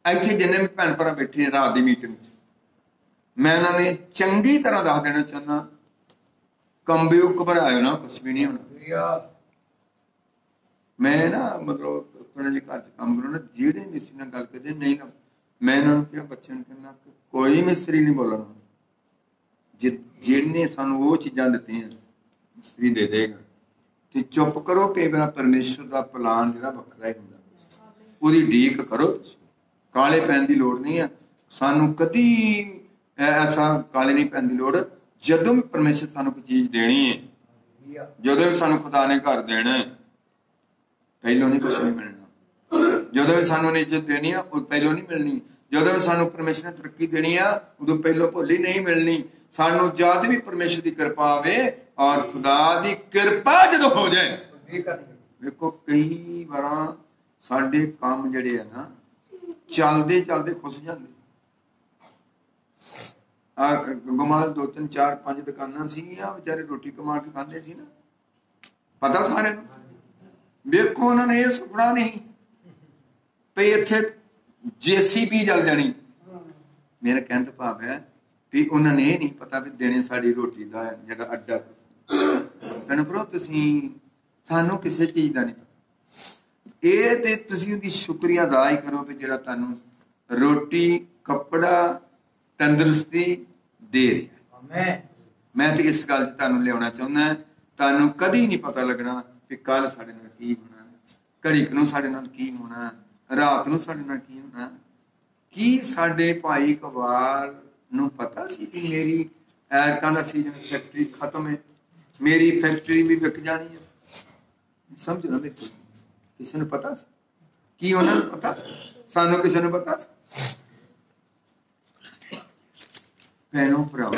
Speaker 1: ਇੱਥੇ ਜਿੰਨੇ ਵੀ ਭੈਣ ਭਰਾ ਬੈਠੇ ਰਾਤ ਦੀ ਮੀਟਿੰਗ 'ਚ, ਮੈਂ ਇਹਨਾਂ ਨੇ ਚੰਗੀ ਤਰ੍ਹਾਂ ਦੱਸ ਦੇਣਾ ਚਾਹੁੰਦਾ, ਕੰਬਿਓ ਘਬਰਾਇਓ ਨਾ, ਕੁਛ ਵੀ ਨਹੀਂ ਹੋਣਾ। ਮੈਂ ਨਾ ਮਤਲਬ ਥੋੜਾ ਜਿਹੇ ਘਰ 'ਚ ਕੰਮ ਕਰੋ ਨਾ, ਜਿਹੜੇ ਮਿਸਤਰੀ ਨਾਲ ਗੱਲ ਕਰਦੇ ਨਹੀਂ ਨਾ, ਮੈਂ ਇਹਨਾਂ ਨੂੰ ਕਿਹਾ ਬੱਚਿਆਂ ਨੂੰ ਕਹਿੰਦਾ ਕੋਈ ਮਿਸਤਰੀ ਨਹੀਂ ਬੋਲਣਾ, ਜਿਹਨੇ ਸਾਨੂੰ ਉਹ ਚੀਜ਼ਾਂ ਦਿੱਤੀਆਂ ਮਿਸਤਰੀ ਦੇ ਦੇਗਾ। ਤੇ ਚੁੱਪ ਕਰੋ। ਕਈ ਵਾਰ ਪਰਮੇਸ਼ਰ ਦਾ ਪਲਾਨ ਜਿਹੜਾ ਵੱਖਰਾ ਹੀ ਹੁੰਦਾ, ਉਹਦੀ ਉਡੀਕ ਕਰੋ। ਕਾਲੇ ਪੈਣ ਦੀ ਲੋੜ ਨਹੀਂ ਹੈ ਸਾਨੂੰ, ਕਦੀ ਐਸਾ ਕਾਲੇ ਨਹੀਂ ਪੈਣ ਦੀ ਲੋੜ। ਜਦੋਂ ਵੀ ਪਰਮੇਸ਼ਰ ਸਾਨੂੰ ਕੋਈ ਚੀਜ਼ ਦੇਣੀ ਹੈ, ਜਦੋਂ ਵੀ ਸਾਨੂੰ ਖੁਦਾ ਨੇ ਘਰ ਦੇਣਾ, ਪਹਿਲੋਂ ਨਹੀਂ ਕੁਛ ਨਹੀਂ ਮਿਲਣਾ। ਜਦੋਂ ਵੀ ਸਾਨੂੰ ਇੱਜ਼ਤ ਦੇਣੀ ਆ ਉਹ ਪਹਿਲੋਂ ਨਹੀਂ ਮਿਲਣੀ। ਜਦੋਂ ਵੀ ਸਾਨੂੰ ਪਰਮੇਸ਼ਰ ਨੇ ਤਰੱਕੀ ਦੇਣੀ ਆ ਉਦੋਂ ਪਹਿਲੋਂ ਭੁੱਲੀ ਨਹੀਂ ਮਿਲਣੀ। ਸਾਨੂੰ ਜਦ ਵੀ ਪਰਮੇਸ਼ਰ ਦੀ ਕਿਰਪਾ ਆਵੇ ਔਰ ਖੁਦਾ ਦੀ ਕਿਰਪਾ ਜਦੋਂ ਹੋ ਜਾਏ, ਵੇਖੋ ਕਈ ਵਾਰਾਂ ਸਾਡੇ ਕੰਮ ਜਿਹੜੇ ਆ ਨਾ ਚੱਲਦੇ ਖੁੱਸ ਜਾਂਦੇ। ਗੁਮਾਲ 2-3 4-5 ਦੁਕਾਨਾਂ ਸੀਗੀਆਂ, ਵਿਚਾਰੇ ਰੋਟੀ ਕਮਾ ਕੇ ਖਾਂਦੇ ਸੀ ਨਾ, ਪਤਾ ਸਾਰਿਆਂ ਨੂੰ। ਵੇਖੋ ਉਹਨਾਂ ਨੇ ਇਹ ਸੁਪਨਾ ਨਹੀਂ ਵੀ ਇੱਥੇ JCB ਚੱਲ ਜਾਣੀ। ਮੇਰਾ ਕਹਿਣ ਦਾ ਭਾਵ ਹੈ ਵੀ ਉਹਨਾਂ ਨੇ ਇਹ ਨਹੀਂ ਪਤਾ ਵੀ ਦੇਣੇ ਸਾਡੀ ਰੋਟੀ ਦਾ ਜਿਹੜਾ ਅੱਡਾ। ਭੈਣ ਭਰਾ, ਤੁਸੀਂ ਸਾਨੂੰ ਕਿਸੇ ਚੀਜ਼ ਦਾ ਨਹੀਂ ਪਤਾ, ਇਹ ਤੇ ਤੁਸੀਂ ਉਹਦੀ ਸ਼ੁਕਰੀਆ ਅਦਾ ਹੀ ਕਰੋ ਵੀ ਜਿਹੜਾ ਤੁਹਾਨੂੰ ਰੋਟੀ, ਕੱਪੜਾ, ਤੰਦਰੁਸਤੀ ਦੇ ਰਿਹਾ। ਮੈਂ ਤੇ ਇਸ ਗੱਲ 'ਚ ਤੁਹਾਨੂੰ ਲਿਆਉਣਾ ਚਾਹੁੰਦਾ, ਤੁਹਾਨੂੰ ਕਦੀ ਨਹੀਂ ਪਤਾ ਲੱਗਣਾ ਵੀ ਕੱਲ ਸਾਡੇ ਨਾਲ ਕੀ ਹੋਣਾ, ਘੜੀਕ ਨੂੰ ਸਾਡੇ ਨਾਲ ਕੀ ਹੋਣਾ, ਰਾਤ ਨੂੰ ਸਾਡੇ ਨਾਲ ਕੀ ਹੋਣਾ। ਕੀ ਸਾਡੇ ਭਾਈ ਕਵਾਲ ਨੂੰ ਪਤਾ ਸੀ ਕਿ ਮੇਰੀ ਐਰਕਾਂ ਦਾ ਸੀਜ਼ਨ, ਫੈਕਟਰੀ ਖਤਮ ਹੈ, ਮੇਰੀ ਫੈਕਟਰੀ ਵੀ ਵਿਕ ਜਾਣੀ ਹੈ? ਸਮਝੋ ਨਾ, ਦੇਖੋ ਕਿਸੇ ਨੂੰ ਪਤਾ ਸੀ? ਕੀ ਉਹਨਾਂ ਨੂੰ ਪਤਾ? ਸਾਨੂੰ ਕਿਸੇ ਨੂੰ ਪਤਾ ਸੀ? ਭੈਣੋ ਭਰਾਓ,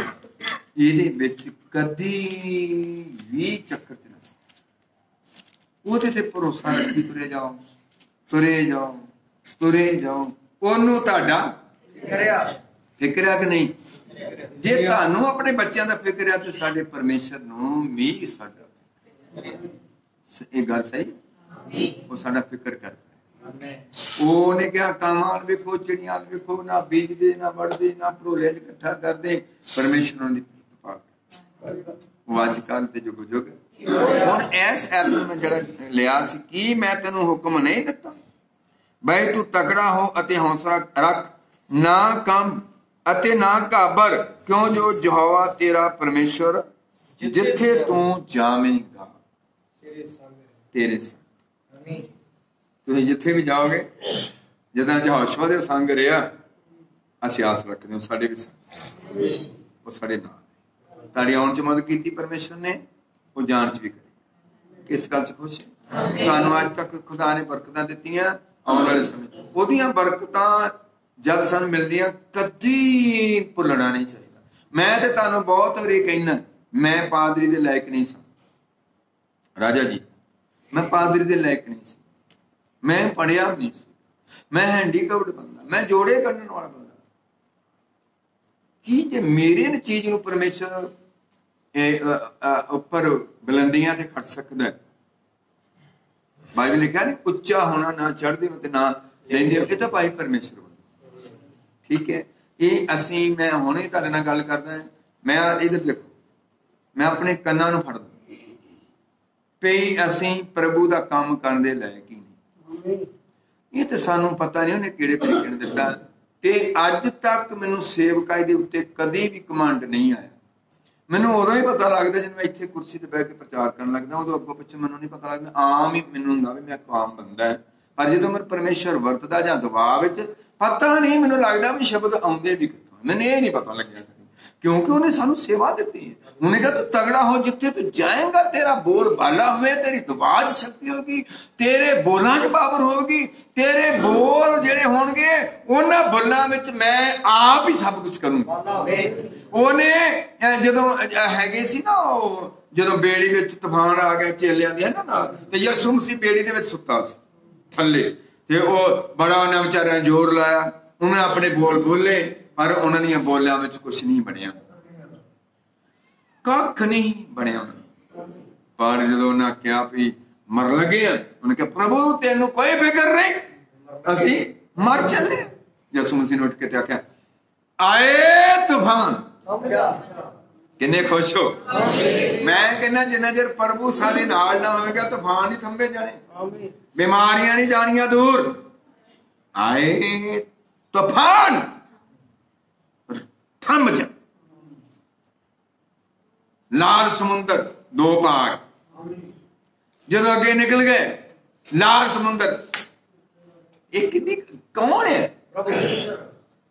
Speaker 1: ਇਹਦੇ ਵਿੱਚ ਕਦੀ ਵੀ ਚੱਕਰ ਚ ਨਾ ਉਹਦੇ ਤੇ ਭਰੋਸਾ ਰੱਖੀ ਤੁਰੇ ਜਾਓ, ਉਹਨੂੰ ਤੁਹਾਡਾ ਫਿਕਰਿਆ ਕਿ ਨਹੀਂ? ਜੇ ਤੁਹਾਨੂੰ ਆਪਣੇ ਬੱਚਿਆਂ ਦਾ ਫਿਕਰ ਆ ਤੇ ਸਾਡੇ ਪਰਮੇਸ਼ਰ ਨੂੰ ਵੀ ਸਾਡਾ। ਇਹ ਗੱਲ ਸਹੀ, ਉਹ ਸਾਡਾ ਫਿਕਰ ਕਰਦਾ। ਉਹਨੇ ਕਿਹਾ ਕਾਮਾਂ ਵੇਖੋ, ਚਿੜੀਆਂ ਵੇਖੋ, ਨਾ ਬੀਜਦੇ ਨਾ ਵੜਦੇ ਨਾ ਭਰੋਲੇ ਚ ਇਕੱਠਾ ਕਰਦੇ, ਪਰਮੇਸ਼ਰ ਉਹਨਾਂ ਦੀ ਪਾਲਦਾ। ਉਹ ਅੱਜ ਕੱਲ ਤੇ ਜੁਗ ਜੁਗ। ਹੁਣ ਇਸ ਐਪ ਨੂੰ ਮੈਂ ਜਿਹੜਾ ਲਿਆ ਸੀ, ਕੀ ਮੈਂ ਤੈਨੂੰ ਹੁਕਮ ਨਹੀਂ ਦਿੱਤਾ ਬਈ ਤੂੰ ਤਕੜਾ ਹੋ ਅਤੇ ਹੌਸਲਾ ਰੱਖ, ਨਾ ਕੰਬ ਅਤੇ ਨਾ ਘਾਬਰ, ਕਿਉਂ ਜੋ ਯਹੋਵਾ ਤੇਰਾ ਪਰਮੇਸ਼ਰ ਜਿੱਥੇ ਤੂੰ ਜਾਵੇਂਗਾ ਤੇਰੇ ਸੰਗ। ਤੁਸੀਂ ਜਿੱਥੇ ਵੀ ਜਾਓਗੇ, ਜਿੱਦਾਂ ਯਹੋਸ਼ੂਆ ਦੇ ਸੰਗ ਰਿਹਾ, ਅਸੀਂ ਆਸ ਰੱਖਦੇ ਹਾਂ ਸਾਡੇ ਵੀ ਉਹ ਸਾਡੇ ਨਾਲ ਤੁਹਾਡੀ ਆਉਣ ਚ ਮਦਦ ਕੀਤੀ ਪਰਮੇਸ਼ਰ ਨੇ, ਉਹ ਜਾਣ ਚ ਵੀ ਕਰੇ। ਕਿਸ ਗੱਲ ਚ ਖੁਸ਼ ਹੈ? ਤੁਹਾਨੂੰ ਅੱਜ ਤੱਕ ਖੁਦਾ ਨੇ ਬਰਕਤਾਂ ਦਿੱਤੀਆਂ, ਆਉਣ ਵਾਲੇ ਸਮੇਂ ਉਹਦੀਆਂ ਬਰਕਤਾਂ ਜਦ ਸਾਨੂੰ ਮਿਲਦੀਆਂ ਕਦੀ ਭੁੱਲਣਾ ਨਹੀਂ ਚਾਹੀਦਾ। ਮੈਂ ਤੇ ਤੁਹਾਨੂੰ ਬਹੁਤ ਵਾਰੀ ਕਹਿਣਾ, ਮੈਂ ਪਾਦਰੀ ਦੇ ਲਾਇਕ ਨਹੀਂ ਸਾਂ ਰਾਜਾ ਜੀ, ਮੈਂ ਪਾਦਰੀ ਦੇ ਲਾਇਕ ਨਹੀਂ ਸੀ, ਮੈਂ ਪੜ੍ਹਿਆ ਨਹੀਂ ਸੀ, ਮੈਂ ਹੈਂਡੀਕੈਪਡ ਬੰਦਾ, ਮੈਂ ਜੋੜੇ ਕੱਢਣ ਵਾਲਾ ਬੰਦਾ। ਕੀ ਜੇ ਮੇਰੇ ਚੀਜ਼ ਨੂੰ ਪਰਮੇਸ਼ਰ ਉੱਪਰ ਬੁਲੰਦੀਆਂ ਤੇ ਖੜ ਸਕਦਾ? ਬਾਈਬਲ ਲਿਖਿਆ ਨਹੀਂ, ਉੱਚਾ ਹੋਣਾ ਨਾ ਚੜ੍ਹਦੇ ਹੋ ਤੇ ਨਾ ਲੈਂਦੇ ਹੋ, ਇਹ ਤਾਂ ਭਾਈ ਪਰਮੇਸ਼ਰ ਹੋਣਾ। ਠੀਕ ਹੈ, ਇਹ ਅਸੀਂ ਮੈਂ ਹੁਣੇ ਤੁਹਾਡੇ ਨਾਲ ਗੱਲ ਕਰਦਾ। ਮੈਂ ਇਹਦੇ ਦੇਖੋ, ਮੈਂ ਆਪਣੇ ਕੰਨਾਂ ਨੂੰ ਫੜਦਾ ਪਈ, ਅਸੀਂ ਪ੍ਰਭੂ ਦਾ ਕੰਮ ਕਰਨ ਦੇ ਲਾਇਕ ਹੀ ਨਹੀਂ। ਇਹ ਤਾਂ ਸਾਨੂੰ ਪਤਾ ਨਹੀਂ ਉਹਨੇ ਕਿਹੜੇ ਤਰੀਕੇ ਨਾਲ ਦਿੱਤਾ। ਤੇ ਅੱਜ ਤੱਕ ਮੈਨੂੰ ਸੇਵਕਾਈ ਦੇ ਉੱਤੇ ਕਦੀ ਵੀ ਕਮਾਂਡ ਨਹੀਂ ਆਇਆ। ਮੈਨੂੰ ਉਦੋਂ ਹੀ ਪਤਾ ਲੱਗਦਾ ਜਦੋਂ ਮੈਂ ਇੱਥੇ ਕੁਰਸੀ ਤੇ ਬਹਿ ਕੇ ਪ੍ਰਚਾਰ ਕਰਨ ਲੱਗਦਾ, ਉਦੋਂ ਅੱਗੋਂ ਪਿੱਛੇ ਮੈਨੂੰ ਨਹੀਂ ਪਤਾ ਲੱਗਦਾ। ਆਮ ਹੀ ਮੈਨੂੰ ਹੁੰਦਾ ਵੀ ਮੈਂ ਆਮ ਬੰਦਾ ਹੈ, ਪਰ ਜਦੋਂ ਮੈਂ ਪਰਮੇਸ਼ਰ ਵਰਤਦਾ ਜਾਂ ਦਬਾਅ ਵਿੱਚ, ਪਤਾ ਨਹੀਂ ਮੈਨੂੰ ਲੱਗਦਾ ਵੀ ਸ਼ਬਦ ਆਉਂਦੇ ਵੀ ਕਿੱਥੋਂ। ਮੈਨੂੰ ਇਹ ਨਹੀਂ ਪਤਾ ਲੱਗਿਆ, ਕਿਉਂਕਿ ਉਹਨੇ ਸਾਨੂੰ ਸੇਵਾ ਦਿੱਤੀ ਹੈ। ਉਹਨੇ ਕਿਹਾ ਤੂੰ ਤਗੜਾ ਹੋ, ਜਿੱਥੇ ਤੂੰ ਜਾਏਗਾ ਤੇਰਾ ਬੋਲ ਬਾਲਾ ਹੋਵੇ, ਤੇਰੀ ਦੁਆਜ ਸ਼ਕਤੀ ਹੋਗੀ, ਤੇਰੇ ਬੋਲਾਂ 'ਚ ਪਾਵਰ ਹੋਵੇਗੀ, ਤੇਰੇ ਬੋਲ ਜਿਹੜੇ ਹੋਣਗੇ ਉਹਨਾਂ ਬੋਲਾਂ ਵਿੱਚ ਮੈਂ ਆਪ ਹੀ ਸਭ ਕੁਝ ਕਰੂੰਗਾ। ਉਹਨੇ ਜਦੋਂ ਹੈਗੇ ਸੀ ਨਾ, ਉਹ ਜਦੋਂ ਬੇੜੀ ਵਿੱਚ ਤੂਫਾਨ ਆ ਗਿਆ ਚੇਲਿਆਂ ਦੇ ਨਾਲ, ਤੇ ਯਿਸੂ ਮਸੀਹ ਬੇੜੀ ਦੇ ਵਿੱਚ ਸੁੱਤਾ ਸੀ ਥੱਲੇ, ਤੇ ਉਹ ਬੜਾ ਉਹਨੇ ਵਿਚਾਰਿਆਂ ਜ਼ੋਰ ਲਾਇਆ, ਉਹਨੇ ਆਪਣੇ ਬੋਲ ਬੋਲੇ, ਪਰ ਉਹਨਾਂ ਦੀਆਂ ਬੋਲਿਆਂ ਵਿੱਚ ਕੁਛ ਨਹੀਂ ਬਣਿਆ, ਕੱਖ ਨਹੀਂ ਬਣਿਆ ਉਹਨਾਂ। ਪਰ ਜਦੋਂ ਉਹਨਾਂ ਕਿਹਾ ਵੀ ਮਰ ਲੱਗੇ ਆ, ਉਹਨੇ ਕਿਹਾ ਪ੍ਰਭੂ ਤੈਨੂੰ ਕੋਈ ਫਿਕਰ ਨਹੀਂ, ਅਸੀਂ ਮਰ ਚੱਲੇ। ਯਿਸੂ ਮਸੀਹ ਨੇ ਉੱਠ ਕੇ ਤੇ ਆਖਿਆ ਆਏ ਤੂਫਾਨ। ਕਿੰਨੇ ਖੁਸ਼ ਹੋ? ਮੈਂ ਕਹਿੰਦਾ ਜਿੰਨਾ ਚਿਰ ਪ੍ਰਭੂ ਸਾਡੇ ਨਾਲ ਨਾ ਹੋਵੇਗਾ ਤੂਫਾਨ ਹੀ ਥੰਮੇ ਜਾਣੇ, ਬਿਮਾਰੀਆਂ ਨਹੀਂ ਜਾਣੀਆਂ ਦੂਰ। ਆਏ ਤੂਫਾਨ ਥੰਮ ਜਾ। ਲਾਲ ਸਮੁੰਦਰ ਦੋ ਪਾਰ, ਜਦੋਂ ਅੱਗੇ ਨਿਕਲ ਗਏ ਲਾਲ ਸਮੁੰਦਰ, ਇਹ ਕਿੰਨੀ ਕੌਣ ਹੈ?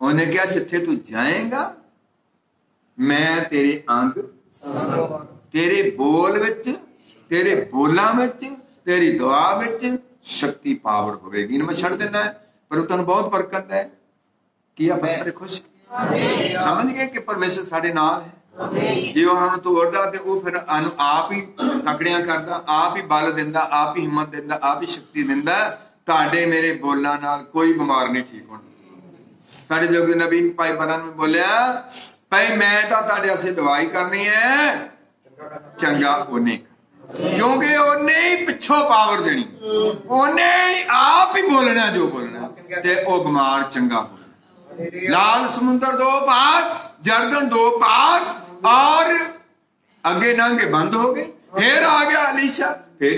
Speaker 1: ਉਹਨੇ ਕਿਹਾ ਜਿੱਥੇ ਤੂੰ ਜਾਏਗਾ ਮੈਂ ਤੇਰੇ ਅੰਗ, ਤੇਰੇ ਬੋਲ ਵਿੱਚ, ਤੇਰੇ ਬੋਲਾਂ ਵਿੱਚ, ਤੇਰੀ ਦੁਆ ਵਿੱਚ ਸ਼ਕਤੀ ਪਾਵਰ ਹੋਵੇਗੀ। ਮੈਂ ਛੱਡ ਦੇਣਾ ਹੈ, ਪਰ ਉਹ ਤੁਹਾਨੂੰ ਬਹੁਤ ਬਰਕਤ ਹੈ। ਕੀ ਆਪਾਂ ਸਾਰੇ ਖੁਸ਼ ਸਮਝ ਗਏ ਕਿ ਪਰਮੇਸ਼ਰ ਸਾਡੇ ਨਾਲ ਹੈ? ਜੇ ਉਹ ਸਾਨੂੰ ਤੋੜਦਾ ਤੇ ਉਹ ਫਿਰ ਸਾਨੂੰ ਆਪ ਹੀ ਤਕੜਿਆਂ ਕਰਦਾ, ਆਪ ਹੀ ਬਲ ਦਿੰਦਾ, ਆਪ ਹੀ ਹਿੰਮਤ ਦਿੰਦਾ, ਆਪ ਹੀ ਸ਼ਕਤੀ ਦਿੰਦਾ। ਤੁਹਾਡੇ ਮੇਰੇ ਬੋਲਾਂ ਨਾਲ ਕੋਈ ਬਿਮਾਰ ਨਹੀਂ ਠੀਕ ਹੋਣਾ। ਸਾਡੇ ਜੋਗ ਨਬੀ ਭਾਈ ਬਰਾਂ ਨੇ ਬੋਲਿਆ ਭਾਈ ਮੈਂ ਤਾਂ ਤੁਹਾਡੇ ਵਾਸਤੇ ਦਵਾਈ ਕਰਨੀ ਹੈ, ਚੰਗਾ ਉਹਨੇ, ਕਿਉਂਕਿ ਉਹਨੇ ਹੀ ਪਿੱਛੋਂ ਪਾਵਰ ਦੇਣੀ, ਉਹਨੇ ਆਪ ਹੀ ਬੋਲਣਾ ਜੋ ਬੋਲਣਾ, ਤੇ ਉਹ ਬਿਮਾਰ ਚੰਗਾ ਹੋਣਾ। लाल समुंदर दो पार, जर्दन दो पार, और अगे नांगे बंद हो गए। फिर आ गया अलीशा, फिर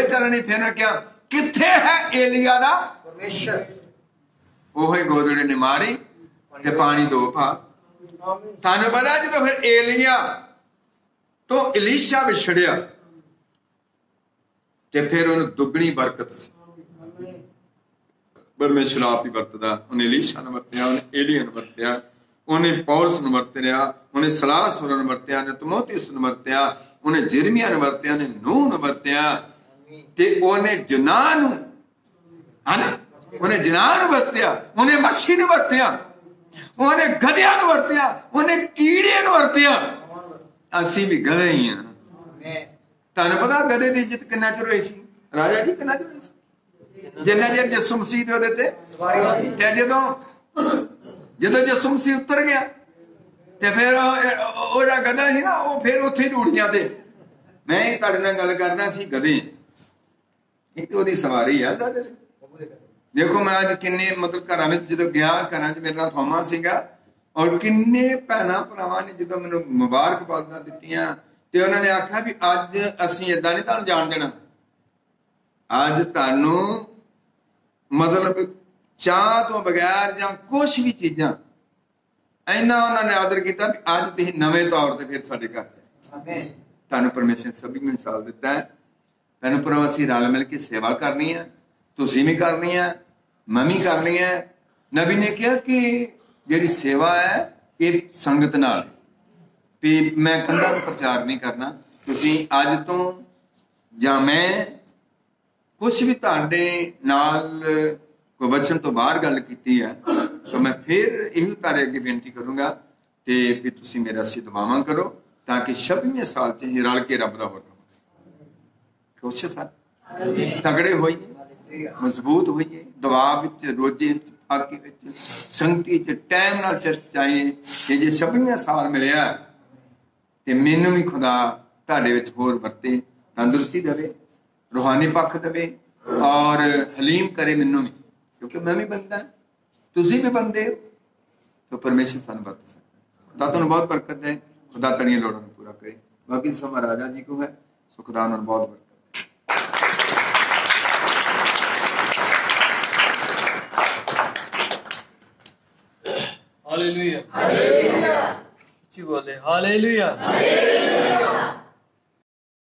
Speaker 1: चलनी। फिर क्या किथे है एलिया दा परमेश्वर? ओही गोदड़े ने मारी ते पानी दो पार। थानू पता जो फिर एलिया तो अलीशा विछड़िया ते फिर उन्हें दुगनी बरकत सी। परमेश्वर आप ही वरतदा, उन्हें अलीशा ने वरत्या, उन्हें एलिया ने वरत्या, उन्हें पौलुस ने वरत्या, उन्हें सलास ने वरत्या, उन्हें तीमुथियुस ने वरत्या, उन्हें यिर्मयाह ने वरत्या, उन्हें नूह ने वरत्या, ते उन्हें जनाह नूं, है ना, उन्हें जनाह नूं वरत्या, उन्हें मच्छी ने वरत्या, उन्हें गधिया ने वरत्या, उन्हें कीड़े ने वरत्या। असीं भी गधे ही हैं। तुहानूं पता गधे दी इज्जत किन्ना चिर होई सी? राजा जी किन्ना चिर होई सी? जिन्ना चिर यीशु मसीह दे ओहदे ते जदों यीशु मसीह उतर गया ते फिर ओहदा गधा सी ना, वो फिर उत्थे ही रूड़ियां ते मैं तुहाडे नाल गल करना सी गधे एक तो ओदी सवारी है साडे देखो मैं अज किन्ने मतलब घर में जो गया घर च मेरे नाल थोमा सीगा और किन्ने भैन भरावां ने जो मैनू मुबारकबादां दित्तियां ते उन्होंने आख्या भी अज असीं इदां नहीं तुहानूं जाण देना अज तुहानूं मतलब चाह तो बगैर जां कुछ भी चीज़ां इन्ना उन्होंने आदर किया भी अज तुसीं नवें तौर ते फिर साडे घर च तुहानूं परमेश्वर सभी में मिसाल दिता है भैन भराओ असीं रल मिल के सेवा करनी है तुसीं भी करनी है मैं भी करनी है नबी ने कहा कि जिहड़ी सेवा है ये संगत नाल भी मैं कंधां नूं प्रचार नहीं करना तुसीं अज तो जां मैं कुछ भी तुहाडे नाल कोई वचन तो बाहर गल कीती है तो मैं फिर यही तुहाडे अगे बेनती करूंगा कि भी तुसीं मेरा असीं दुआवां करो ताकि 26वें साल च ही रल के रब दा हुक्म कोशिश है तगड़े होइए मजबूत होइए दुआ विच रोजे फाके विच संगति च टाइम नाल चर्च आइए कि जे 26वें साल मिलिया ते मैनूं भी खुदा तुहाडे विच होर वरते तंदुरुस्ती देवे रूहानी पक्ष देवे और हलीम करे मैनूं भी क्योंकि मैं भी बंदा तुसीं भी बंदे हो तो परमेश्वर सानूं वरत सकदा खुदा तुहानूं बहुत बरकत दे खुदा तुहाडीआं लोड़ां नूं पूरा करे बाकी समा राजा जी को है सो खुदा उन्हां नूं बहुत बरकत
Speaker 3: हालेलुया हालेलुया जी बोले हालेलुया